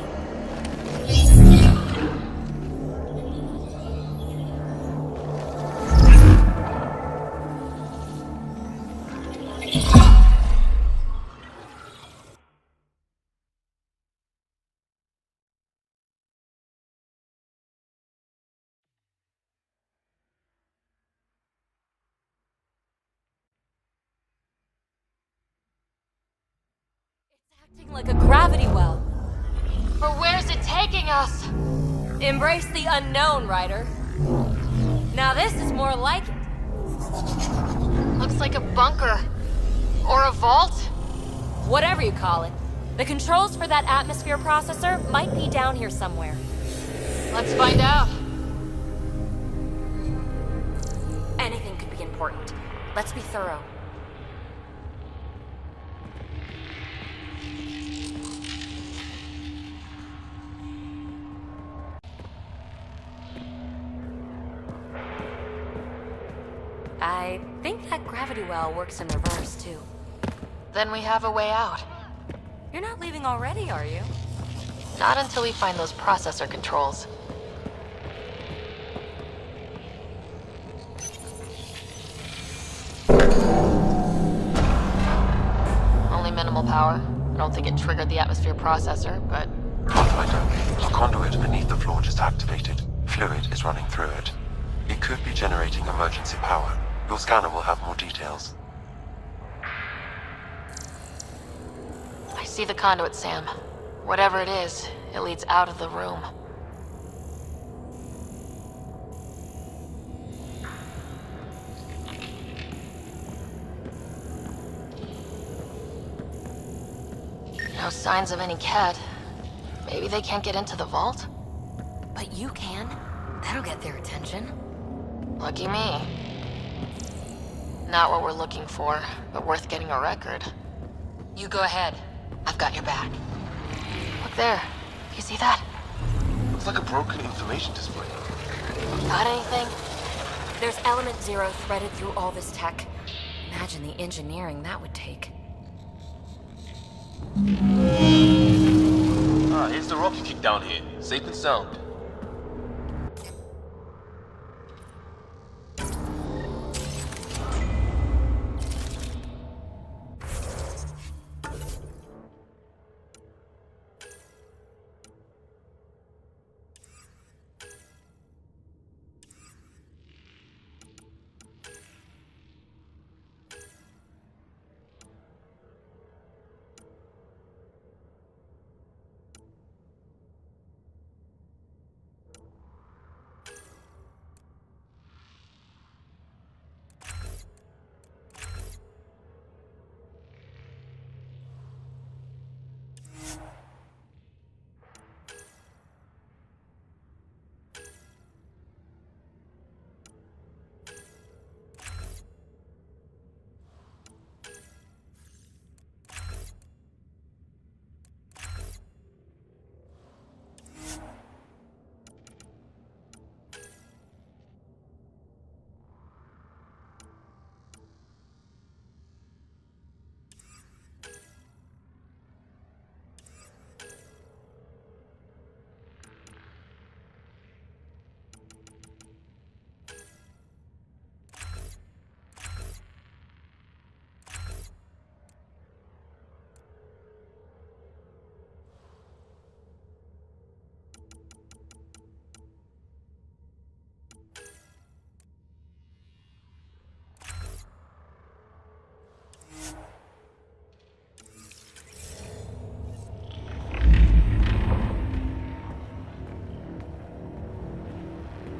Acting like a gravity well. Or where's it taking us? Embrace the unknown, Ryder. Now this is more like it. Looks like a bunker. Or a vault? Whatever you call it. The controls for that atmosphere processor might be down here somewhere. Let's find out. Anything could be important. Let's be thorough. I think that gravity well works in reverse, too. Then we have a way out. You're not leaving already, are you? Not until we find those processor controls. Only minimal power. I don't think it triggered the atmosphere processor, but... Pathfinder, a conduit beneath the floor just activated. Fluid is running through it. It could be generating emergency power. Your scanner will have more details. I see the conduit, Sam. Whatever it is, it leads out of the room. No signs of any Kett. Maybe they can't get into the vault? But you can. That'll get their attention. Lucky me. Not what we're looking for, but worth getting a record. You go ahead. I've got your back. Look there. You see that? Looks like a broken information display. Got anything? There's Element Zero threaded through all this tech. Imagine the engineering that would take. Here's the rope you kicked down here. Safe and sound.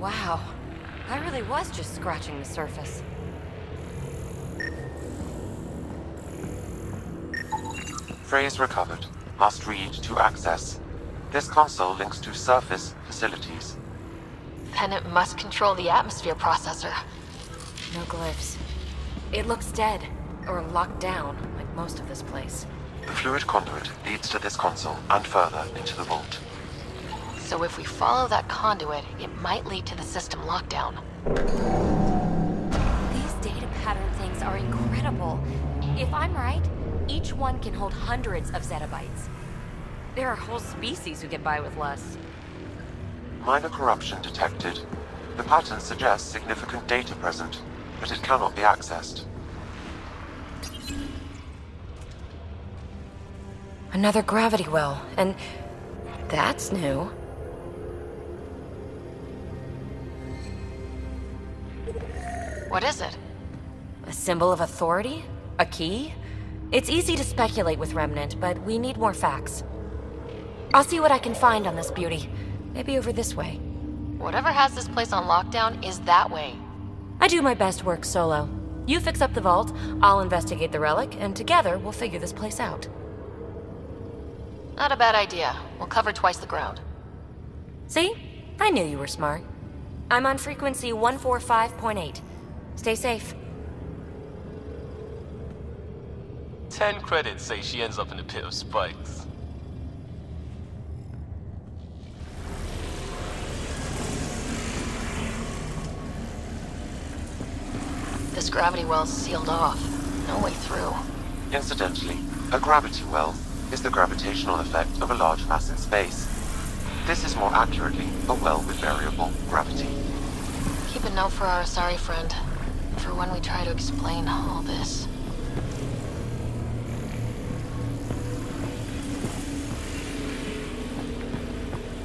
Wow. I really was just scratching the surface. Phrase recovered. Must read to access. This console links to surface facilities. Then it must control the atmosphere processor. No glyphs. It looks dead, or locked down, like most of this place. The fluid conduit leads to this console and further into the vault. So if we follow that conduit, it might lead to the system lockdown. These data pattern things are incredible. If I'm right, each one can hold hundreds of zettabytes. There are whole species who get by with less. Minor corruption detected. The pattern suggests significant data present, but it cannot be accessed. Another gravity well, and that's new. What is it? A symbol of authority? A key? It's easy to speculate with Remnant, but we need more facts. I'll see what I can find on this beauty. Maybe over this way. Whatever has this place on lockdown is that way. I do my best work solo. You fix up the vault, I'll investigate the relic, and together we'll figure this place out. Not a bad idea. We'll cover twice the ground. See? I knew you were smart. I'm on frequency 145.8. Stay safe. 10 credits say she ends up in the pit of spikes. This gravity well's sealed off. No way through. Incidentally, a gravity well is the gravitational effect of a large mass in space. This is more accurately a well with variable gravity. Keep a note for our sorry friend. For when we try to explain all this.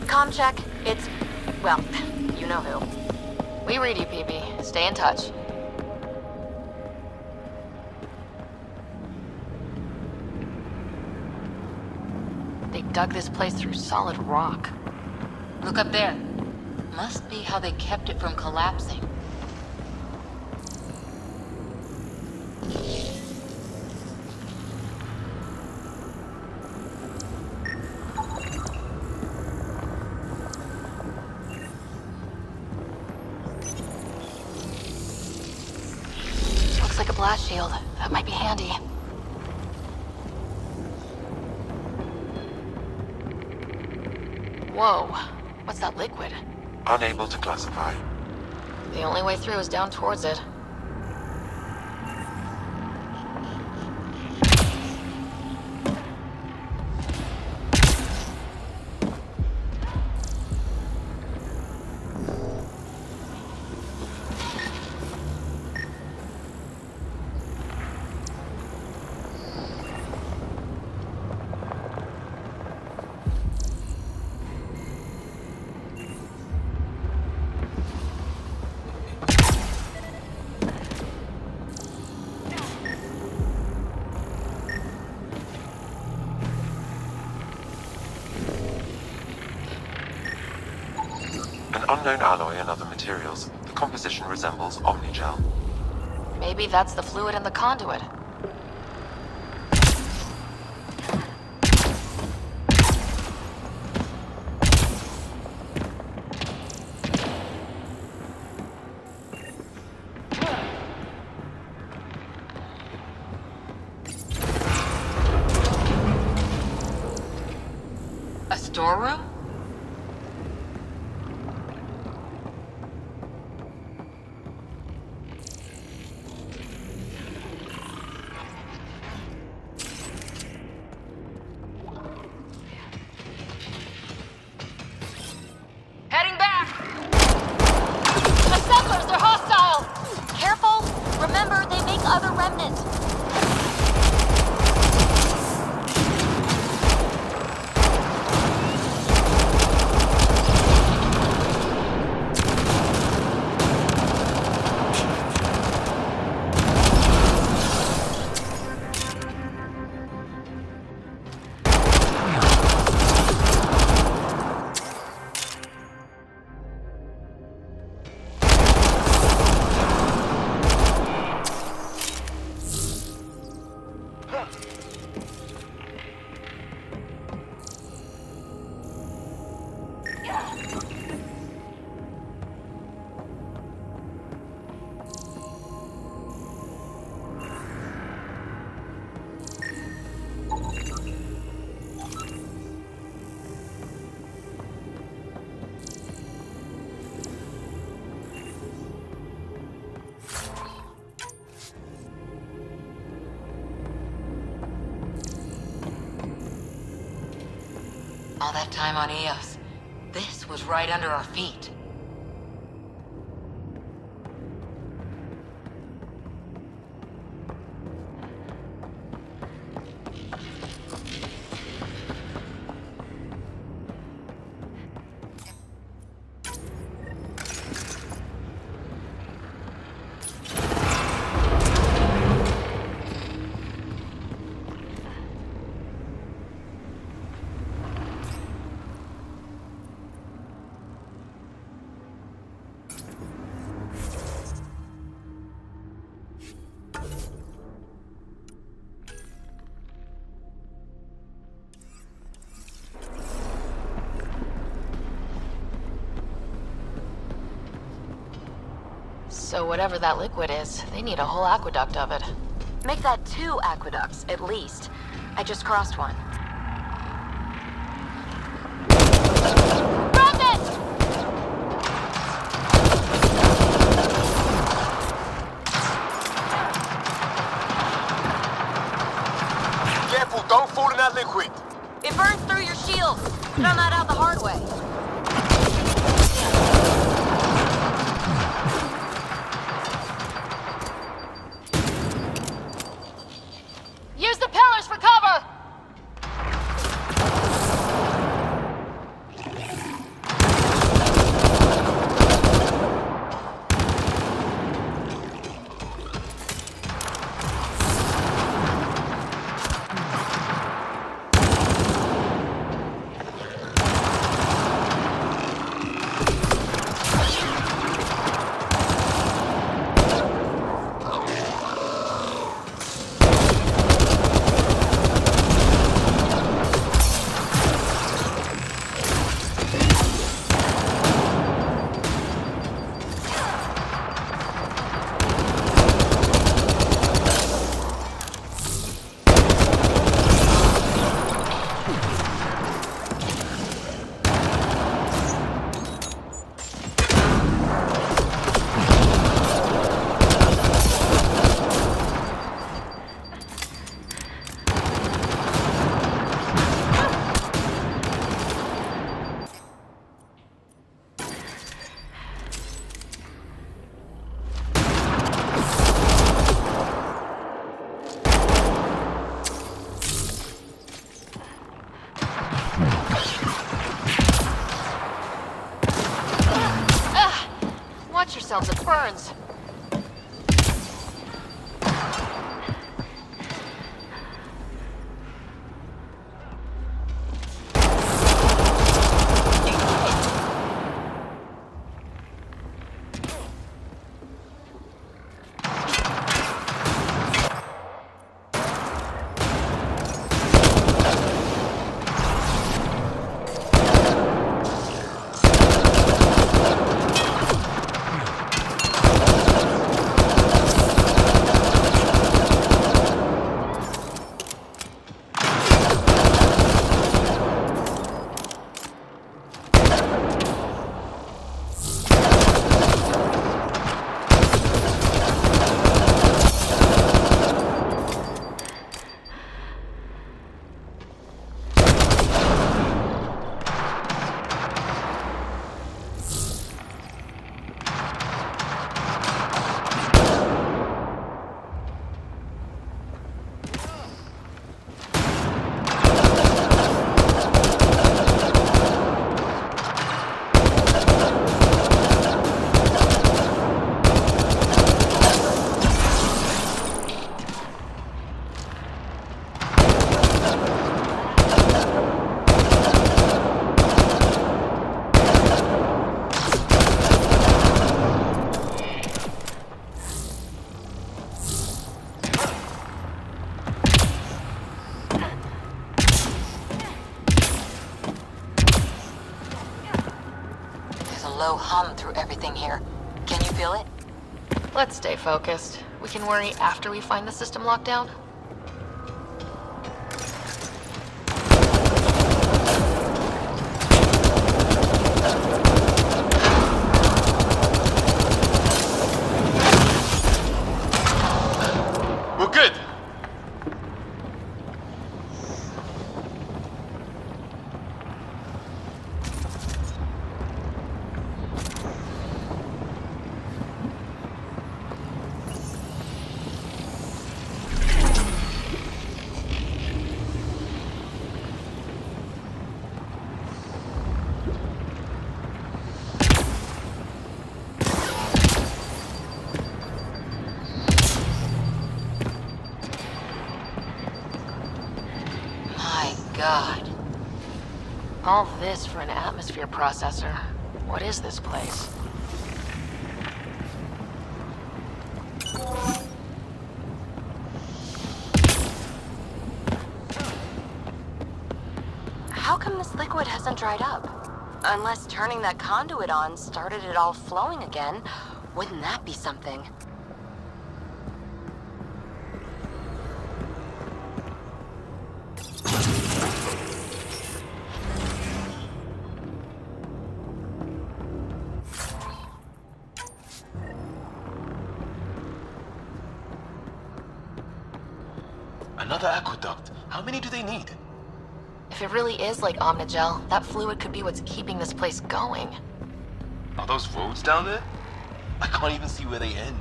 Comm check. It's... well, you know who. We read you, PB. Stay in touch. They dug this place through solid rock. Look up there. Must be how they kept it from collapsing. Looks like a blast shield. That might be handy. Whoa. What's that liquid? Unable to classify. The only way through is down towards it. Unknown alloy and other materials, the composition resembles omnigel. Maybe that's the fluid in the conduit. A storeroom? Heading back! Assemblers are hostile! Careful! Remember, they make other remnants. All that time on Eos. This was right under our feet. So whatever that liquid is, they need a whole aqueduct of it. Make that 2 aqueducts, at least. I just crossed one. Careful, don't fall in that liquid. It burns through your shield. Found that out the hard way. Use the pillars for cover! Watch yourselves, it burns. Low hum through everything here. Can you feel it? Let's stay focused. We can worry after we find the system lockdown. We're good. God. All this for an atmosphere processor. What is this place? How come this liquid hasn't dried up? Unless turning that conduit on started it all flowing again, Wouldn't that be something? Another aqueduct. How many do they need? If it really is like Omnigel, that fluid could be what's keeping this place going. Are those roads down there? I can't even see where they end.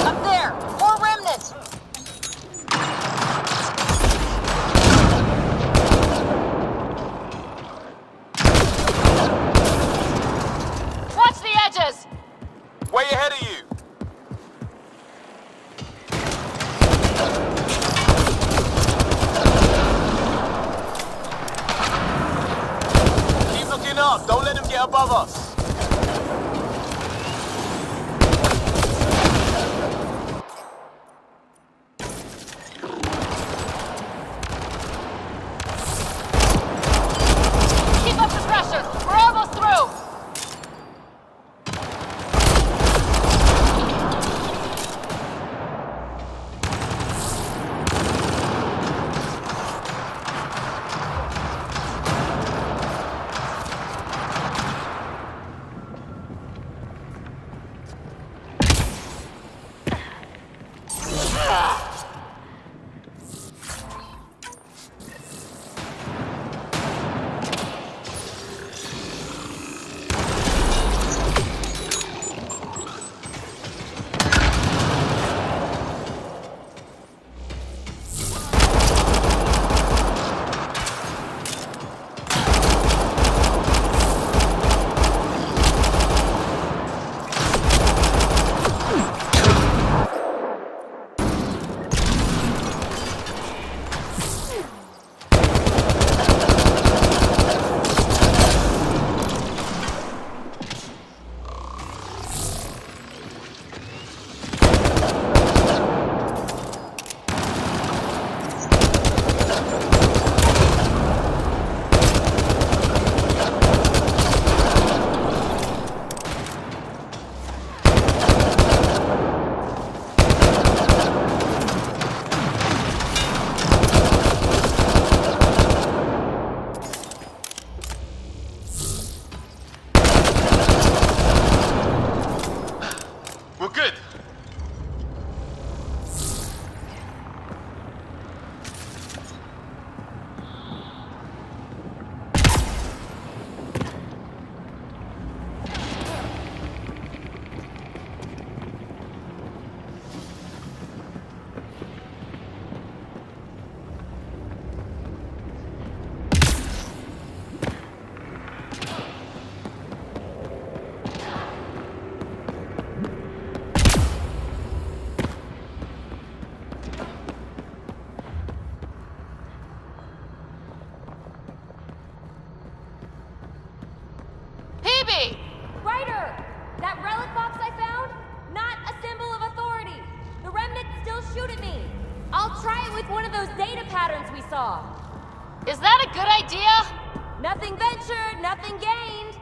Up there! More remnants! Watch the edges! Way ahead of you! Keep looking up, don't let them get above us. Keep up the pressure! We're almost through! We're good. Ryder! That relic box I found? Not a symbol of authority. The remnants still shoot at me. I'll try it with one of those data patterns we saw. Is that a good idea? Nothing ventured, nothing gained.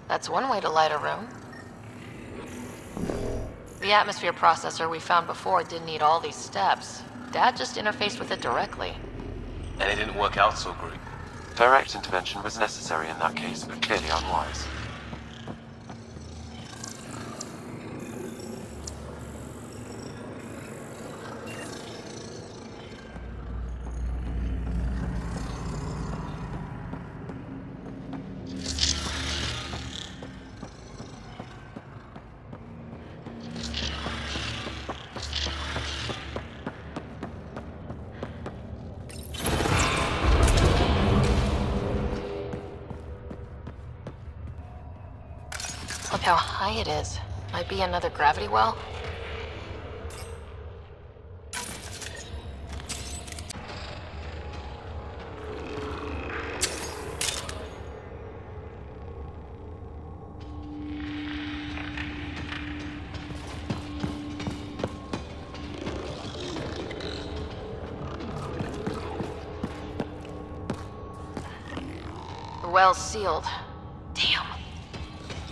That's one way to light a room. The atmosphere processor we found before didn't need all these steps. Dad just interfaced with it directly. And it didn't work out so great. Direct intervention was necessary in that case, but clearly unwise. Look how high it is. Might be another gravity well. well's sealed. Damn.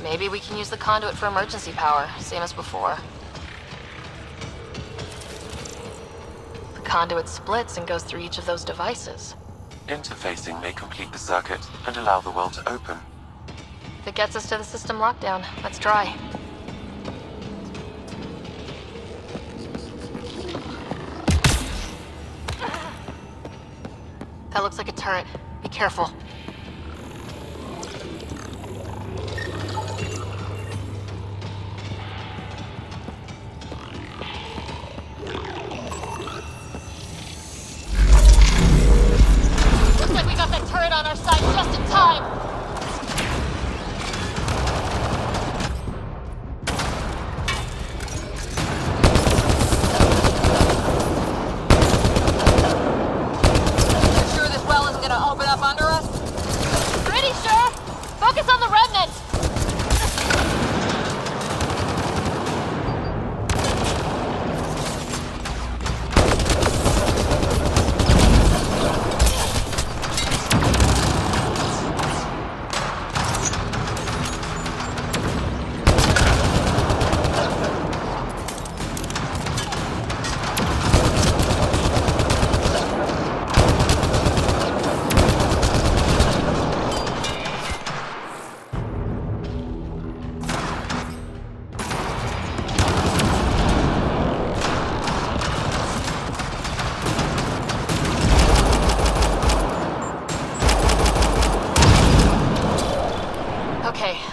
Maybe we can use the conduit for emergency power, same as before. The conduit splits and goes through each of those devices. Interfacing may complete the circuit and allow the well to open. If it gets us to the system lockdown, let's try. That looks like a turret. Be careful. Looks like we got that turret on our side just in time! Focus on the remnants!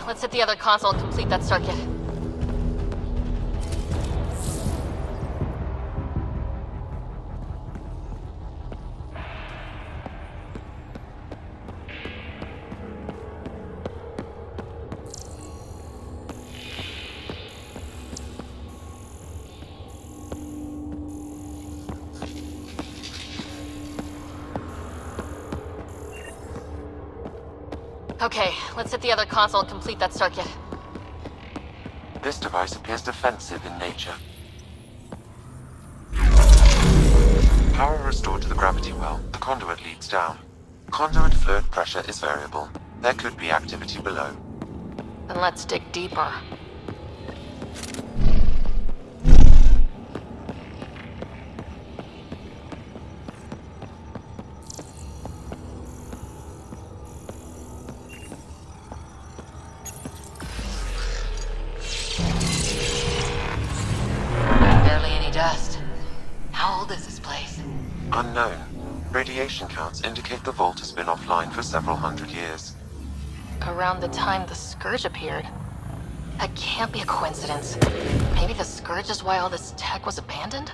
Let's hit the other console and complete that circuit. Okay, let's hit the other console and complete that circuit. This device appears defensive in nature. Power restored to the gravity well. The conduit leads down. Conduit fluid pressure is variable. There could be activity below. Then let's dig deeper. Dust. How old is this place? Unknown. Radiation counts indicate the vault has been offline for several hundred years. Around the time the Scourge appeared. That can't be a coincidence. Maybe the Scourge is why all this tech was abandoned?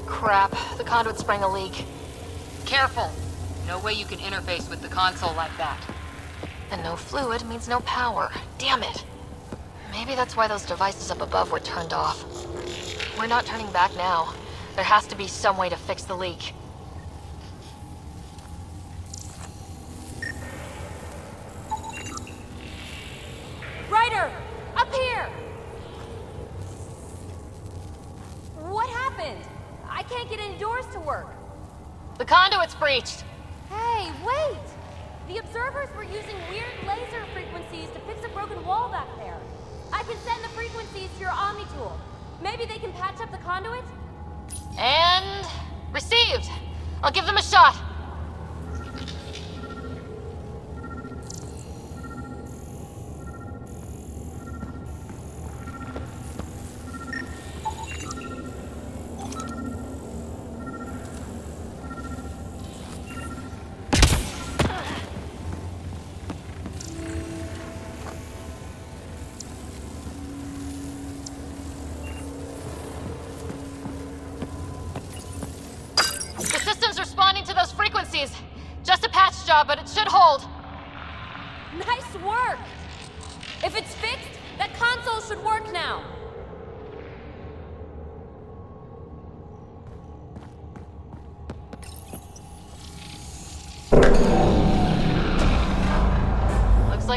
Crap, the conduit sprang a leak. Careful! No way you can interface with the console like that. And no fluid means no power. Damn it! Maybe that's why those devices up above were turned off. We're not turning back now. There has to be some way to fix the leak. Ryder! Up here! What happened? I can't get any doors to work. The conduit's breached! Hey, wait! The observers were using weird laser frequencies to fix a broken wall back there. I can send the frequencies to your Omni tool. Maybe they can patch up the conduit? And... received! I'll give them a shot! Just a patch job, but it should hold. Nice work! If it's fixed, that console should work now.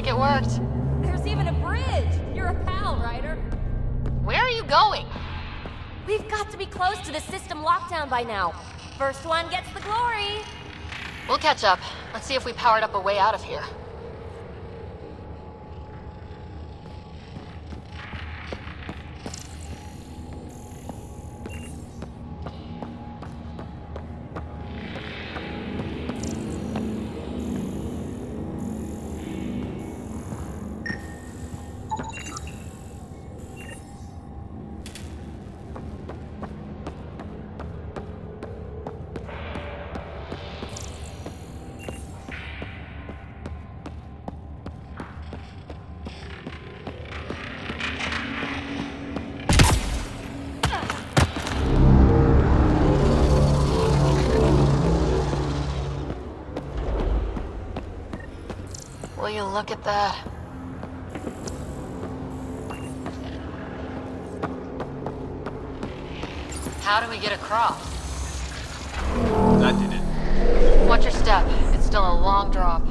like it worked. There's even a bridge! You're a pal, Ryder. Where are you going? We've got to be close to the system lockdown by now. First one gets the glory! We'll catch up. Let's see if we powered up a way out of here. Will you look at that? How do we get across? That did it. Watch your step. It's still a long drop.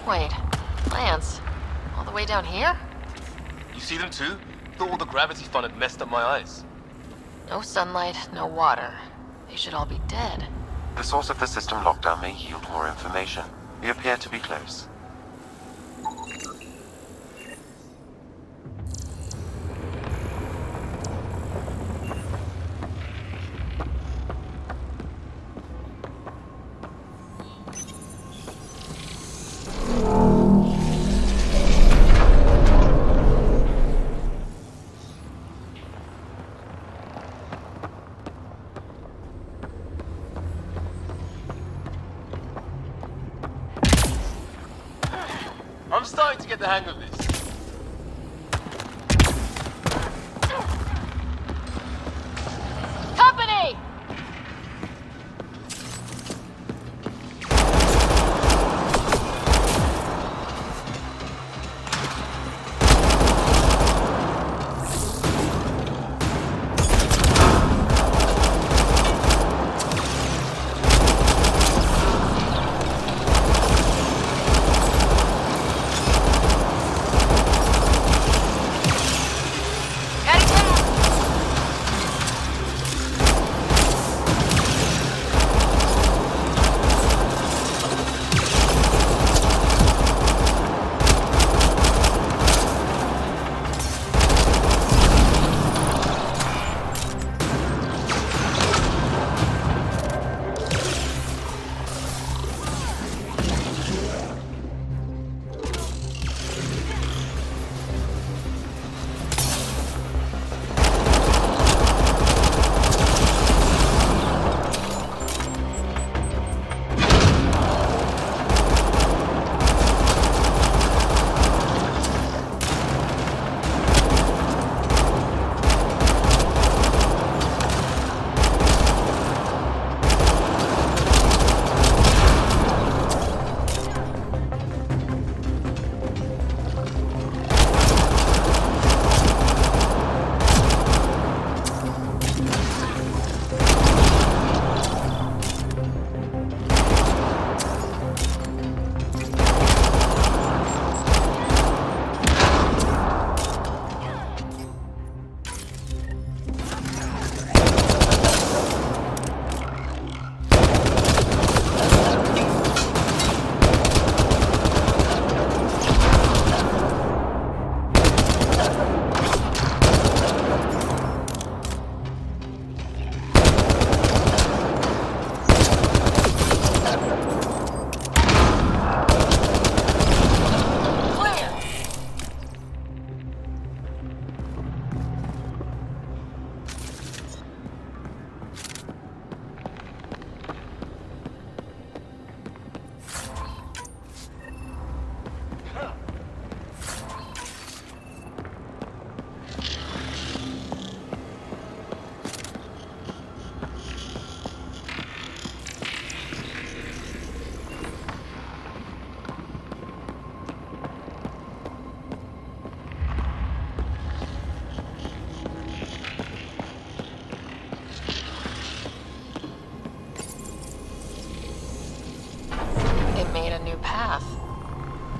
Wait, plants? All the way down here? You see them too? Thought all the gravity fun had messed up my eyes. No sunlight, no water. They should all be dead. The source of the system lockdown may yield more information. We appear to be close. I'm starting to get the hang of this. Company!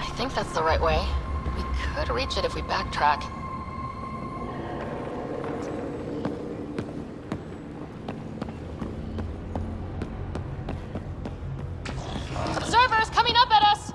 I think that's the right way. We could reach it if we backtrack. Observers coming up at us!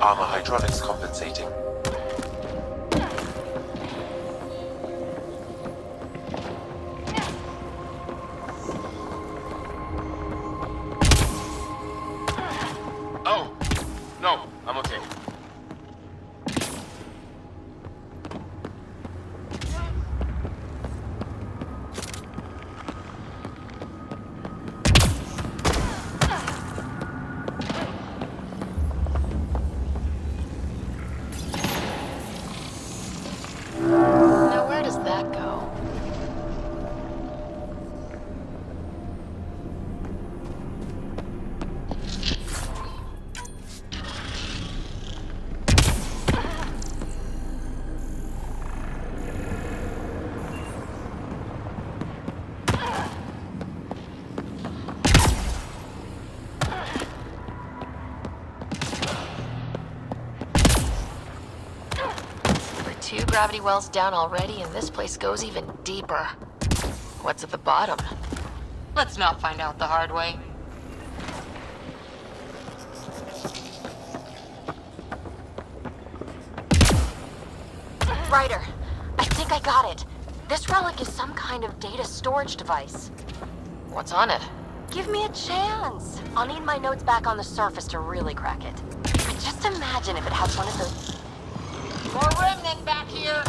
Armor hydraulics compensating. Oh, no, I'm okay. Now where does that go? We're 2 gravity wells down already, and this place goes even deeper. What's at the bottom? Let's not find out the hard way. Ryder, I think I got it. This relic is some kind of data storage device. What's on it? Give me a chance. I'll need my notes back on the surface to really crack it. But just imagine if it has one of those... More remnant back here!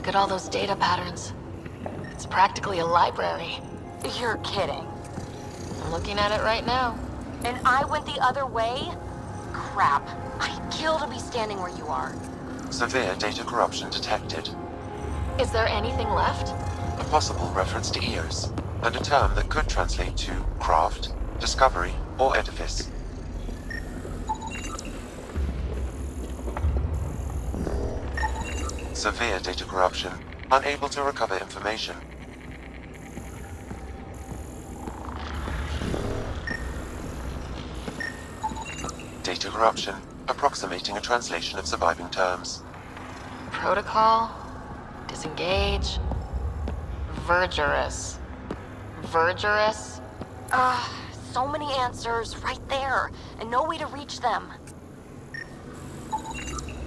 Look at all those data patterns. It's practically a library. You're kidding. I'm looking at it right now. And I went the other way? Crap. I'd kill to be standing where you are. Severe data corruption detected. Is there anything left? A possible reference to Eos, and a term that could translate to craft, discovery, or edifice. Severe data corruption. Unable to recover information. Data corruption. Approximating a translation of surviving terms. Protocol, disengage, Vergerous. Vergerous? So many answers right there, and no way to reach them.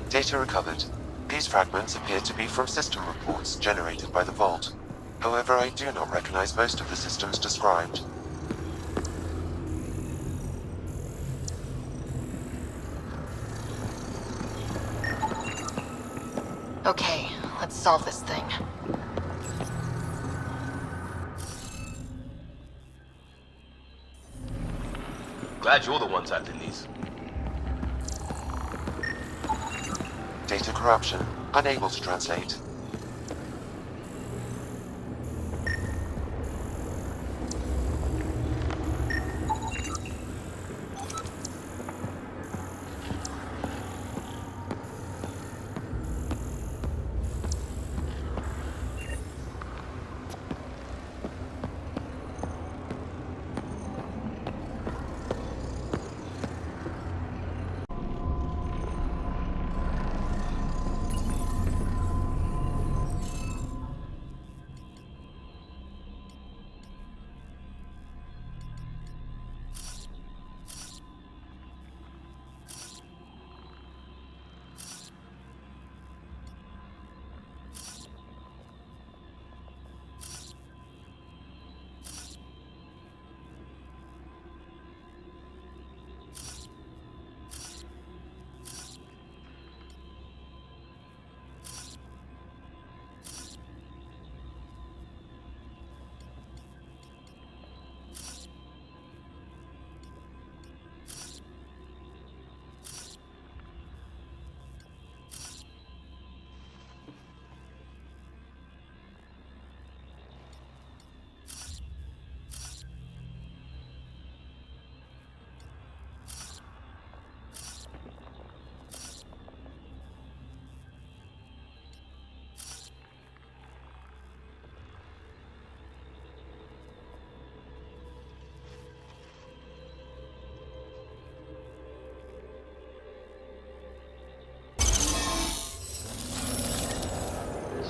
Data recovered. These fragments appear to be from system reports generated by the Vault. However, I do not recognize most of the systems described. Okay, let's solve this thing. Glad you're the one typing these. Data corruption. Unable to translate.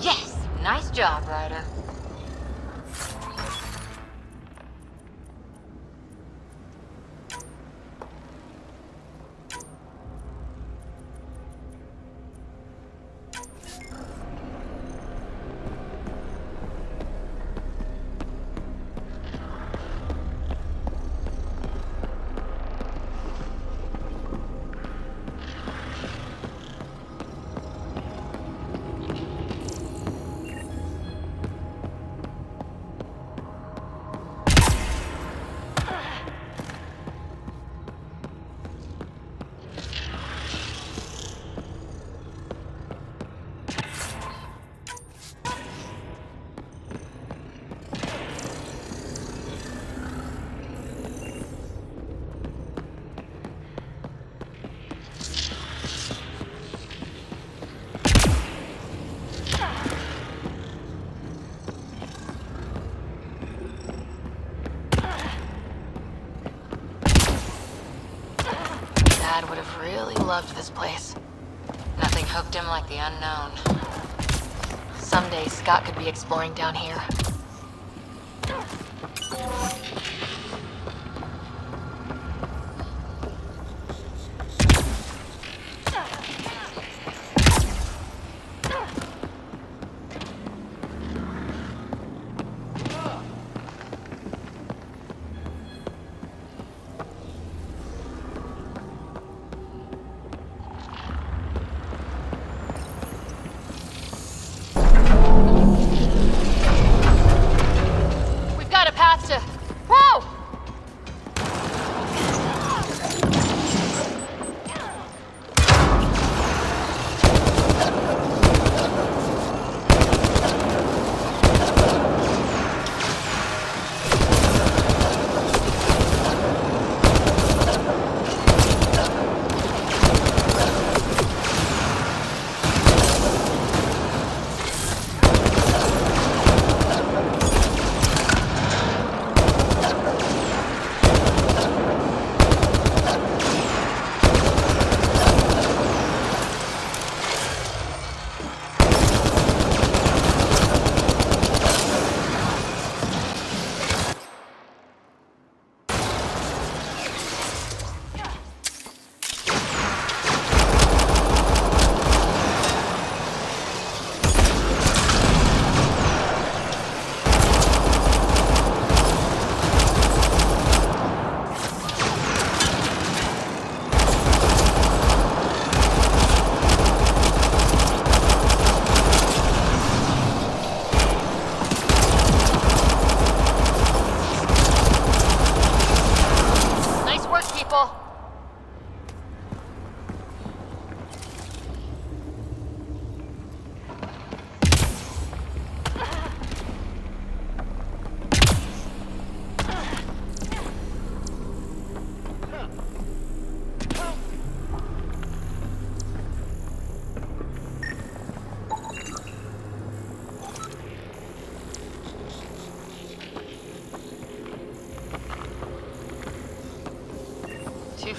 Yes! Nice job, Ryder. Dad would have really loved this place. Nothing hooked him like the unknown. Someday Scott could be exploring down here.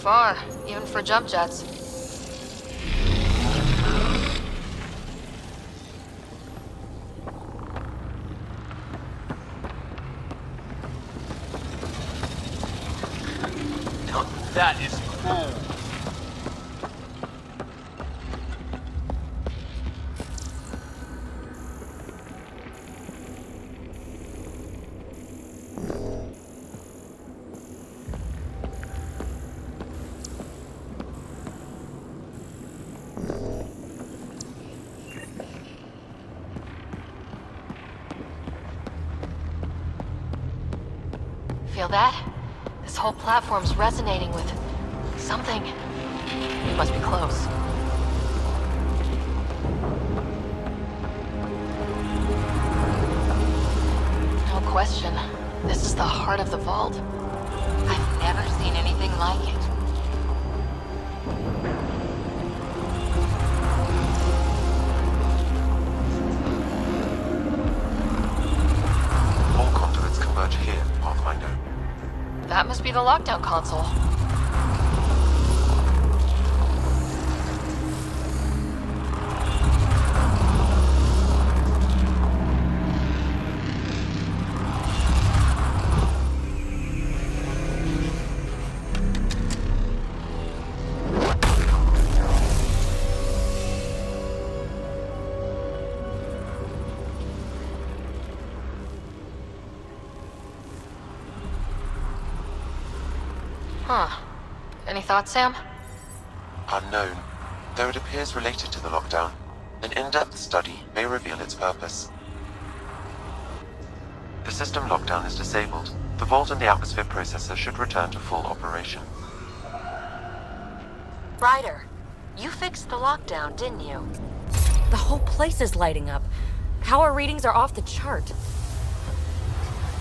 far, even for jump jets. Now, that is cool. Feel that? This whole platform's resonating with something. We must be close. No question. This is the heart of the vault. I've never seen anything like it. All conduits converge here, Pathfinder. That must be the lockdown console. Huh. Any thoughts, Sam? Unknown, though it appears related to the lockdown. An in-depth study may reveal its purpose. The system lockdown is disabled. The vault and the atmosphere processor should return to full operation. Ryder, you fixed the lockdown, didn't you? The whole place is lighting up. Power readings are off the chart.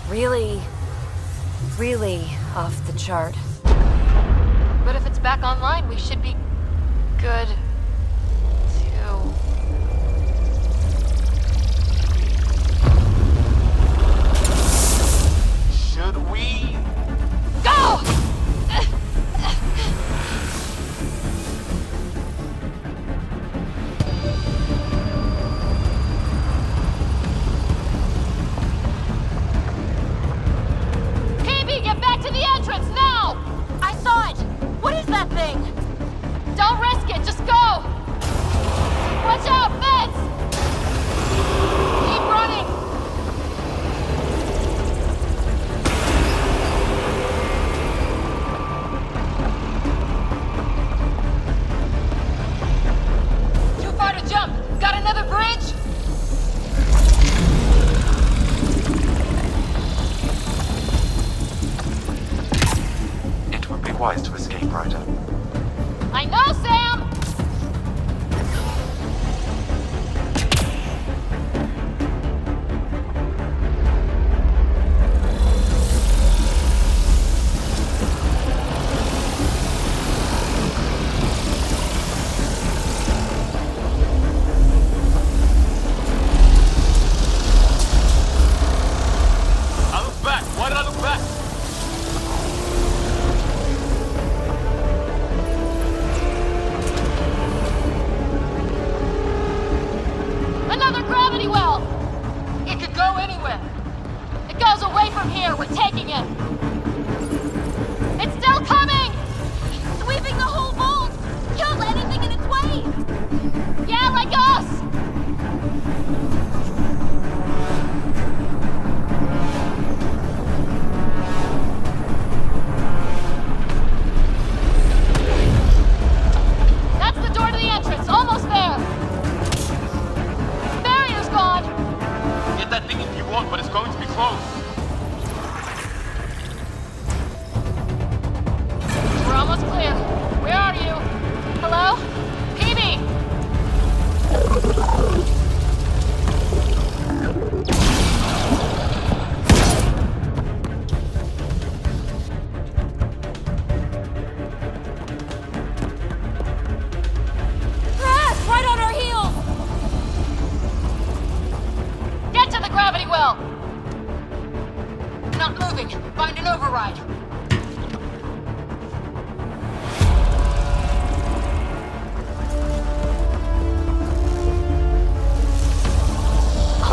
Really off the chart. But if it's back online, we should be good too. Should we? Go! PB, get back to the entrance now! I saw it! What is that thing? Don't risk it, just go! Watch out, fence! Keep running! Too far to jump! Got another bridge? It would be wise to escape, Ryder. I know, Sam! I look back. Why did I look back? Another gravity well! It could go anywhere. It goes away from here. We're taking it. It's still coming! Sweeping the whole vault! Kills anything in its way! Yeah, like us! That's the door to the entrance. Almost there. Barrier's gone. Get that thing if you want, but it's going to be closed.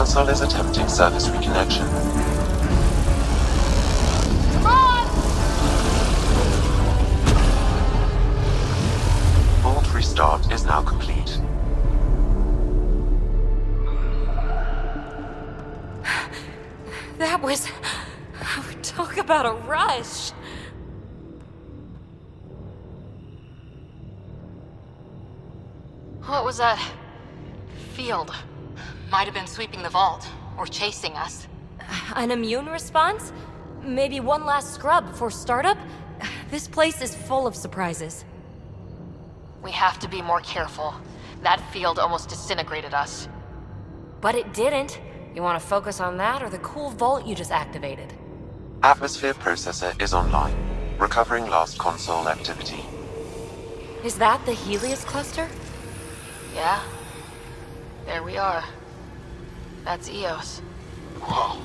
Council is attempting service reconnection. Vault restart is now complete. That was... Talk about a rush. What was that field? Might have been sweeping the vault, or chasing us. An immune response? Maybe one last scrub before startup? This place is full of surprises. We have to be more careful. That field almost disintegrated us. But it didn't. You want to focus on that or the cool vault you just activated? Atmosphere processor is online, recovering last console activity. Is that the Helios cluster? Yeah. There we are. That's Eos. Whoa.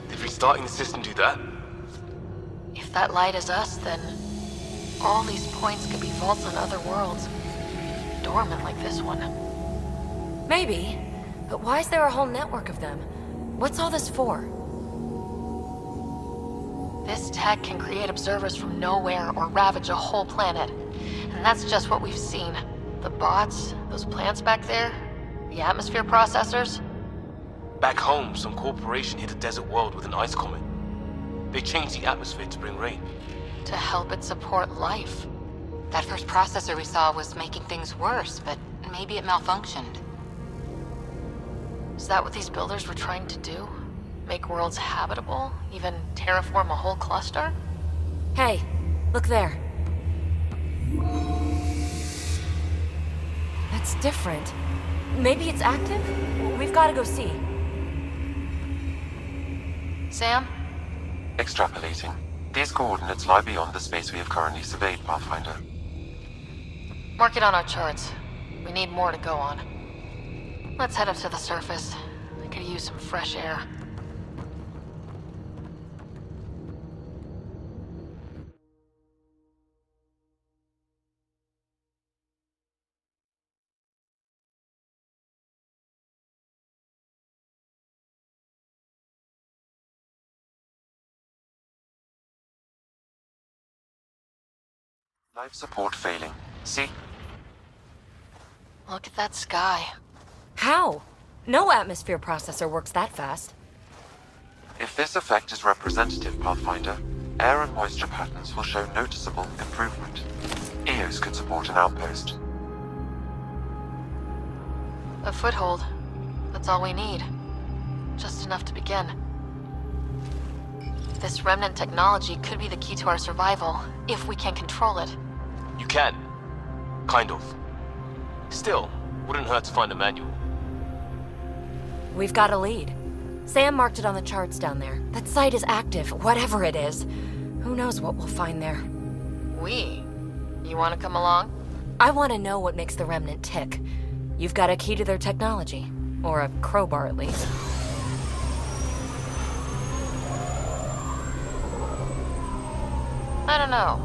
Did restarting the system do that? If that light is us, then all these points could be vaults on other worlds. Dormant like this one. Maybe. But why is there a whole network of them? What's all this for? This tech can create observers from nowhere or ravage a whole planet. And that's just what we've seen. The bots, those plants back there, the atmosphere processors. Back home, some corporation hit a desert world with an ice comet. They changed the atmosphere to bring rain. To help it support life. That first processor we saw was making things worse, but maybe it malfunctioned. Is that what these builders were trying to do? Make worlds habitable? Even terraform a whole cluster? Hey, look there. That's different. Maybe it's active? We've got to go see. Sam? Extrapolating. These coordinates lie beyond the space we have currently surveyed, Pathfinder. Mark it on our charts. We need more to go on. Let's head up to the surface. I could use some fresh air. Life support failing. See? Look at that sky. How? No atmosphere processor works that fast. If this effect is representative, Pathfinder, air and moisture patterns will show noticeable improvement. Eos could support an outpost. A foothold. That's all we need. Just enough to begin. This remnant technology could be the key to our survival, if we can control it. You can. Kind of. Still, wouldn't hurt to find a manual. We've got a lead. Sam marked it on the charts down there. That site is active, whatever it is. Who knows what we'll find there. We? You want to come along? I want to know what makes the Remnant tick. You've got a key to their technology. Or a crowbar, at least. I don't know.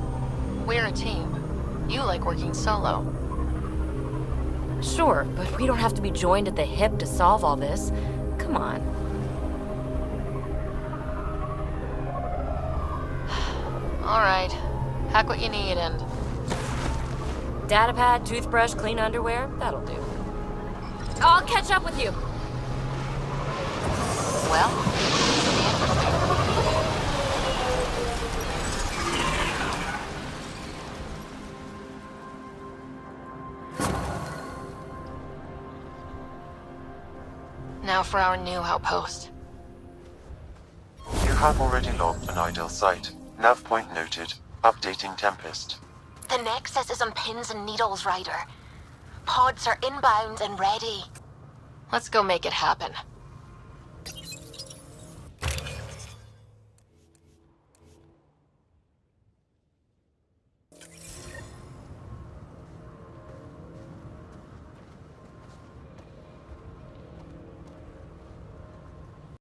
We're a team. You like working solo. Sure, but we don't have to be joined at the hip to solve all this. Come on. All right. Pack what you need and... Datapad, toothbrush, clean underwear, that'll do. I'll catch up with you. Well, this'll be interesting. Now for our new outpost. You have already logged an ideal site. Nav point noted. Updating Tempest. The Nexus is on pins and needles, Ryder. Pods are inbound and ready. Let's go make it happen.